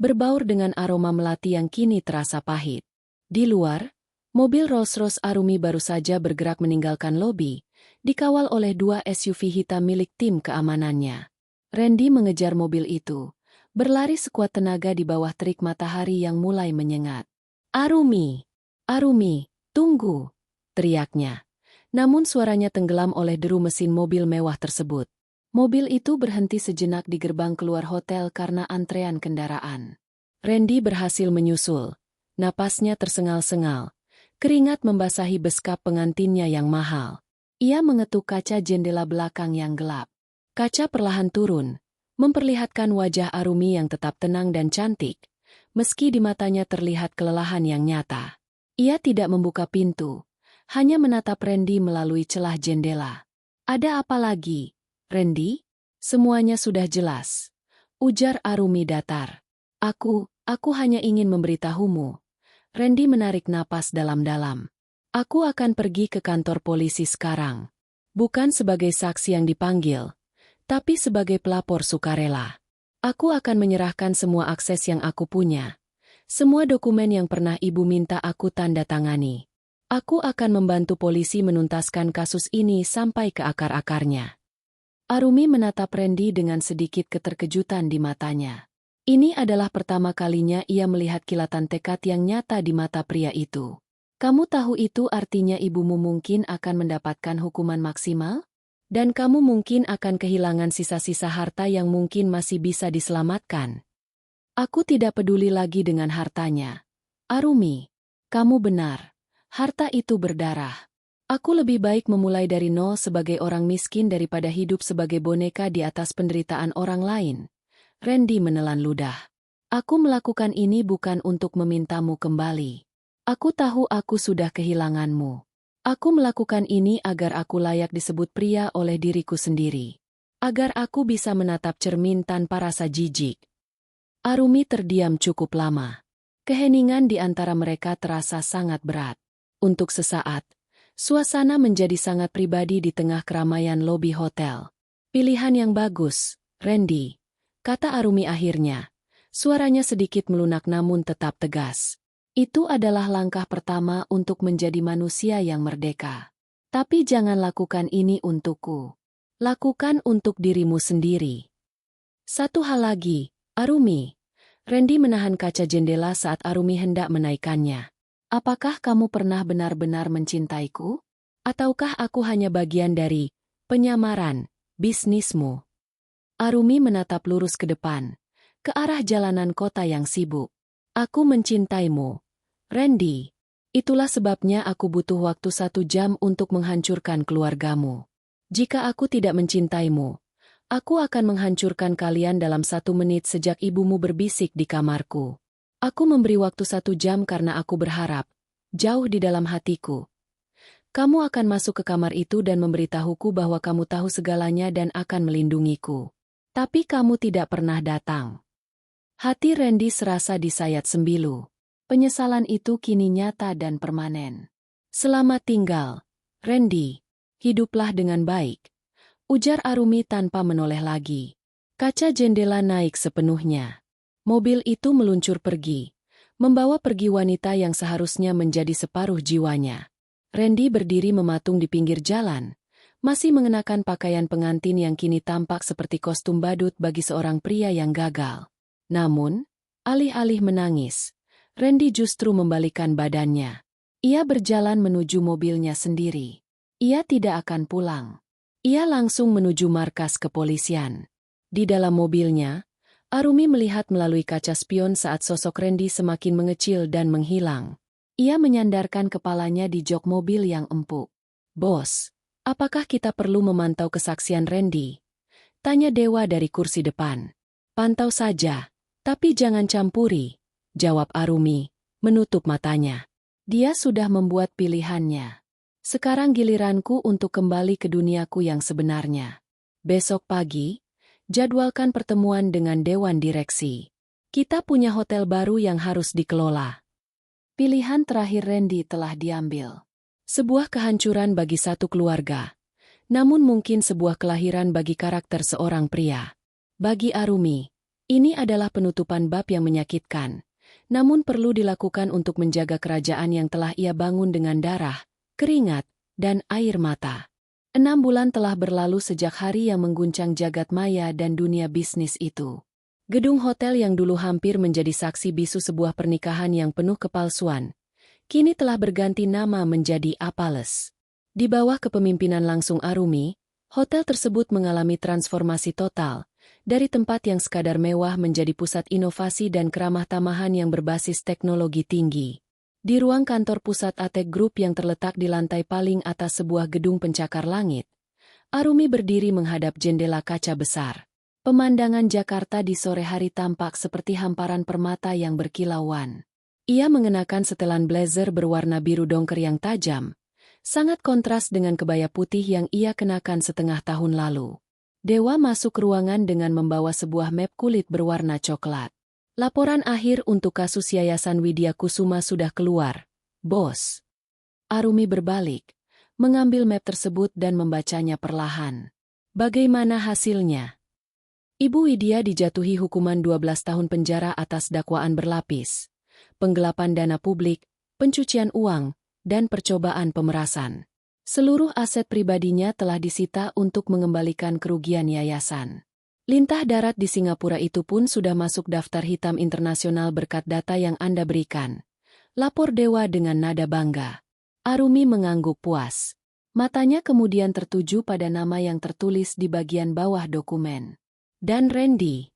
berbaur dengan aroma melati yang kini terasa pahit. Di luar, mobil Rolls-Royce Arumi baru saja bergerak meninggalkan lobi, dikawal oleh 2 SUV hitam milik tim keamanannya. Randy mengejar mobil itu, berlari sekuat tenaga di bawah terik matahari yang mulai menyengat. Arumi! Arumi, tunggu! Teriaknya. Namun suaranya tenggelam oleh deru mesin mobil mewah tersebut. Mobil itu berhenti sejenak di gerbang keluar hotel karena antrean kendaraan. Randy berhasil menyusul. Napasnya tersengal-sengal. Keringat membasahi beskap pengantinnya yang mahal. Ia mengetuk kaca jendela belakang yang gelap. Kaca perlahan turun, memperlihatkan wajah Arumi yang tetap tenang dan cantik, meski di matanya terlihat kelelahan yang nyata. Ia tidak membuka pintu, hanya menatap Randy melalui celah jendela. Ada apa lagi, Randy? Semuanya sudah jelas, ujar Arumi datar. Aku hanya ingin memberitahumu. Randy menarik napas dalam-dalam. Aku akan pergi ke kantor polisi sekarang. Bukan sebagai saksi yang dipanggil, tapi sebagai pelapor sukarela. Aku akan menyerahkan semua akses yang aku punya. Semua dokumen yang pernah ibu minta aku tanda tangani. Aku akan membantu polisi menuntaskan kasus ini sampai ke akar-akarnya. Arumi menatap Randy dengan sedikit keterkejutan di matanya. Ini adalah pertama kalinya ia melihat kilatan tekad yang nyata di mata pria itu. Kamu tahu itu artinya ibumu mungkin akan mendapatkan hukuman maksimal? Dan kamu mungkin akan kehilangan sisa-sisa harta yang mungkin masih bisa diselamatkan. Aku tidak peduli lagi dengan hartanya. Arumi, kamu benar. Harta itu berdarah. Aku lebih baik memulai dari nol sebagai orang miskin daripada hidup sebagai boneka di atas penderitaan orang lain. Randy menelan ludah. Aku melakukan ini bukan untuk memintamu kembali. Aku tahu aku sudah kehilanganmu. Aku melakukan ini agar aku layak disebut pria oleh diriku sendiri. Agar aku bisa menatap cermin tanpa rasa jijik. Arumi terdiam cukup lama. Keheningan di antara mereka terasa sangat berat. Untuk sesaat, suasana menjadi sangat pribadi di tengah keramaian lobi hotel. Pilihan yang bagus, Randy, kata Arumi akhirnya. Suaranya sedikit melunak namun tetap tegas. Itu adalah langkah pertama untuk menjadi manusia yang merdeka. Tapi jangan lakukan ini untukku. Lakukan untuk dirimu sendiri. Satu hal lagi, Arumi. Randy menahan kaca jendela saat Arumi hendak menaikkannya. Apakah kamu pernah benar-benar mencintaiku? Ataukah aku hanya bagian dari penyamaran bisnismu? Arumi menatap lurus ke depan, ke arah jalanan kota yang sibuk. Aku mencintaimu, Randy. Itulah sebabnya aku butuh waktu 1 jam untuk menghancurkan keluargamu. Jika aku tidak mencintaimu, aku akan menghancurkan kalian dalam 1 menit sejak ibumu berbisik di kamarku. Aku memberi waktu 1 jam karena aku berharap, jauh di dalam hatiku, kamu akan masuk ke kamar itu dan memberitahuku bahwa kamu tahu segalanya dan akan melindungiku. Tapi kamu tidak pernah datang. Hati Randy serasa disayat sembilu. Penyesalan itu kini nyata dan permanen. Selamat tinggal, Randy. Hiduplah dengan baik, ujar Arumi tanpa menoleh lagi. Kaca jendela naik sepenuhnya. Mobil itu meluncur pergi, membawa pergi wanita yang seharusnya menjadi separuh jiwanya. Randy berdiri mematung di pinggir jalan, masih mengenakan pakaian pengantin yang kini tampak seperti kostum badut bagi seorang pria yang gagal. Namun, alih-alih menangis, Randy justru membalikkan badannya. Ia berjalan menuju mobilnya sendiri. Ia tidak akan pulang. Ia langsung menuju markas kepolisian. Di dalam mobilnya, Arumi melihat melalui kaca spion saat sosok Randy semakin mengecil dan menghilang. Ia menyandarkan kepalanya di jok mobil yang empuk. Bos, apakah kita perlu memantau kesaksian Randy? Tanya Dewa dari kursi depan. Pantau saja, tapi jangan campuri, jawab Arumi, menutup matanya. Dia sudah membuat pilihannya. Sekarang giliranku untuk kembali ke duniaku yang sebenarnya. Besok pagi, jadwalkan pertemuan dengan Dewan Direksi. Kita punya hotel baru yang harus dikelola. Pilihan terakhir Randy telah diambil. Sebuah kehancuran bagi satu keluarga. Namun mungkin sebuah kelahiran bagi karakter seorang pria. Bagi Arumi, ini adalah penutupan bab yang menyakitkan. Namun perlu dilakukan untuk menjaga kerajaan yang telah ia bangun dengan darah, keringat, dan air mata. 6 bulan telah berlalu sejak hari yang mengguncang jagat maya dan dunia bisnis itu. Gedung hotel yang dulu hampir menjadi saksi bisu sebuah pernikahan yang penuh kepalsuan, kini telah berganti nama menjadi Apales. Di bawah kepemimpinan langsung Arumi, hotel tersebut mengalami transformasi total, dari tempat yang sekadar mewah menjadi pusat inovasi dan keramah tamahan yang berbasis teknologi tinggi. Di ruang kantor pusat Atek Group yang terletak di lantai paling atas sebuah gedung pencakar langit, Arumi berdiri menghadap jendela kaca besar. Pemandangan Jakarta di sore hari tampak seperti hamparan permata yang berkilauan. Ia mengenakan setelan blazer berwarna biru dongker yang tajam, sangat kontras dengan kebaya putih yang ia kenakan setengah tahun lalu. Dewa masuk ruangan dengan membawa sebuah map kulit berwarna coklat. Laporan akhir untuk kasus Yayasan Widya Kusuma sudah keluar, bos. Arumi berbalik, mengambil map tersebut dan membacanya perlahan. Bagaimana hasilnya? Ibu Widya dijatuhi hukuman 12 tahun penjara atas dakwaan berlapis, penggelapan dana publik, pencucian uang, dan percobaan pemerasan. Seluruh aset pribadinya telah disita untuk mengembalikan kerugian yayasan. Lintah darat di Singapura itu pun sudah masuk daftar hitam internasional berkat data yang Anda berikan. Lapor Dewa dengan nada bangga. Arumi mengangguk puas. Matanya kemudian tertuju pada nama yang tertulis di bagian bawah dokumen. Dan Randy.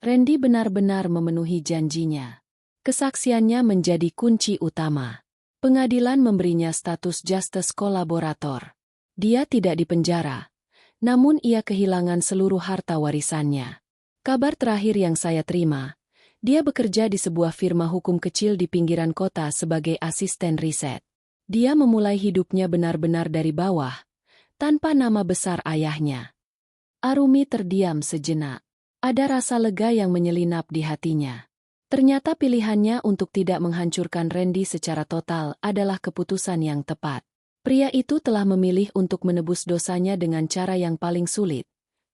Randy benar-benar memenuhi janjinya. Kesaksiannya menjadi kunci utama. Pengadilan memberinya status justice kolaborator. Dia tidak dipenjara, namun ia kehilangan seluruh harta warisannya. Kabar terakhir yang saya terima, dia bekerja di sebuah firma hukum kecil di pinggiran kota sebagai asisten riset. Dia memulai hidupnya benar-benar dari bawah, tanpa nama besar ayahnya. Arumi terdiam sejenak. Ada rasa lega yang menyelinap di hatinya. Ternyata pilihannya untuk tidak menghancurkan Randy secara total adalah keputusan yang tepat. Pria itu telah memilih untuk menebus dosanya dengan cara yang paling sulit.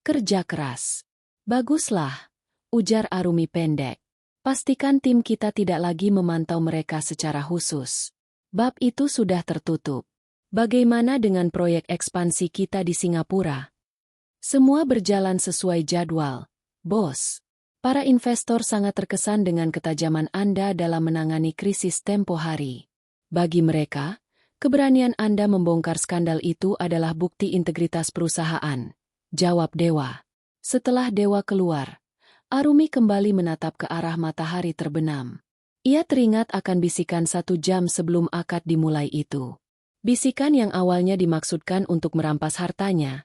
Kerja keras. Baguslah, ujar Arumi pendek. Pastikan tim kita tidak lagi memantau mereka secara khusus. Bab itu sudah tertutup. Bagaimana dengan proyek ekspansi kita di Singapura? Semua berjalan sesuai jadwal, bos. Para investor sangat terkesan dengan ketajaman Anda dalam menangani krisis tempo hari. Bagi mereka, keberanian Anda membongkar skandal itu adalah bukti integritas perusahaan, jawab Dewa. Setelah Dewa keluar, Arumi kembali menatap ke arah matahari terbenam. Ia teringat akan bisikan 1 jam sebelum akad dimulai itu. Bisikan yang awalnya dimaksudkan untuk merampas hartanya,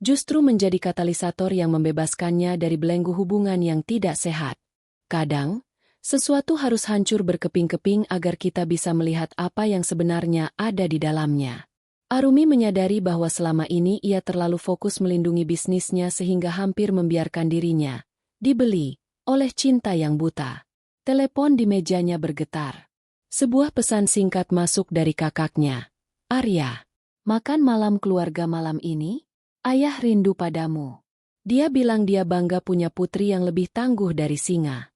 justru menjadi katalisator yang membebaskannya dari belenggu hubungan yang tidak sehat. Kadang, sesuatu harus hancur berkeping-keping agar kita bisa melihat apa yang sebenarnya ada di dalamnya. Arumi menyadari bahwa selama ini ia terlalu fokus melindungi bisnisnya sehingga hampir membiarkan dirinya dibeli oleh cinta yang buta. Telepon di mejanya bergetar. Sebuah pesan singkat masuk dari kakaknya. Arya, makan malam keluarga malam ini? Ayah rindu padamu. Dia bilang dia bangga punya putri yang lebih tangguh dari singa.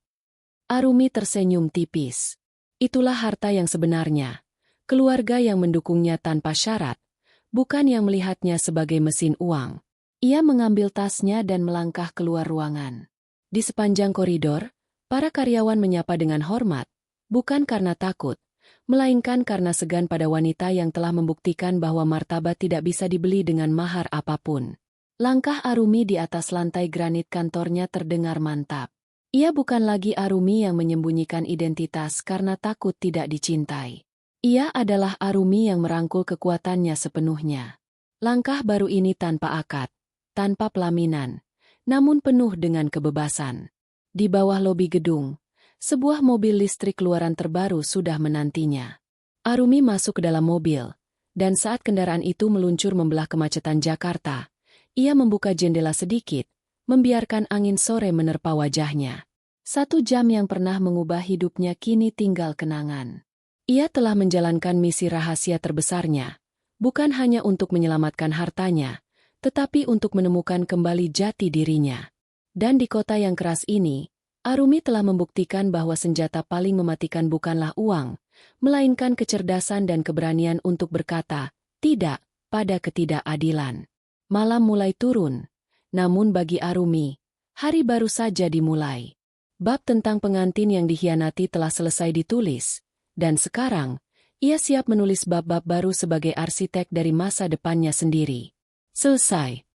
Arumi tersenyum tipis. Itulah harta yang sebenarnya. Keluarga yang mendukungnya tanpa syarat, bukan yang melihatnya sebagai mesin uang. Ia mengambil tasnya dan melangkah keluar ruangan. Di sepanjang koridor, para karyawan menyapa dengan hormat, bukan karena takut, melainkan karena segan pada wanita yang telah membuktikan bahwa martabat tidak bisa dibeli dengan mahar apapun. Langkah Arumi di atas lantai granit kantornya terdengar mantap. Ia bukan lagi Arumi yang menyembunyikan identitas karena takut tidak dicintai. Ia adalah Arumi yang merangkul kekuatannya sepenuhnya. Langkah baru ini tanpa akad, tanpa pelaminan, namun penuh dengan kebebasan. Di bawah lobi gedung, sebuah mobil listrik keluaran terbaru sudah menantinya. Arumi masuk ke dalam mobil, dan saat kendaraan itu meluncur membelah kemacetan Jakarta, ia membuka jendela sedikit, membiarkan angin sore menerpa wajahnya. 1 jam yang pernah mengubah hidupnya kini tinggal kenangan. Ia telah menjalankan misi rahasia terbesarnya, bukan hanya untuk menyelamatkan hartanya, tetapi untuk menemukan kembali jati dirinya. Dan di kota yang keras ini, Arumi telah membuktikan bahwa senjata paling mematikan bukanlah uang, melainkan kecerdasan dan keberanian untuk berkata, tidak, pada ketidakadilan. Malam mulai turun, namun bagi Arumi, Hari baru saja dimulai. Bab tentang pengantin yang dikhianati telah selesai ditulis, dan sekarang, ia siap menulis bab-bab baru sebagai arsitek dari masa depannya sendiri. Selesai.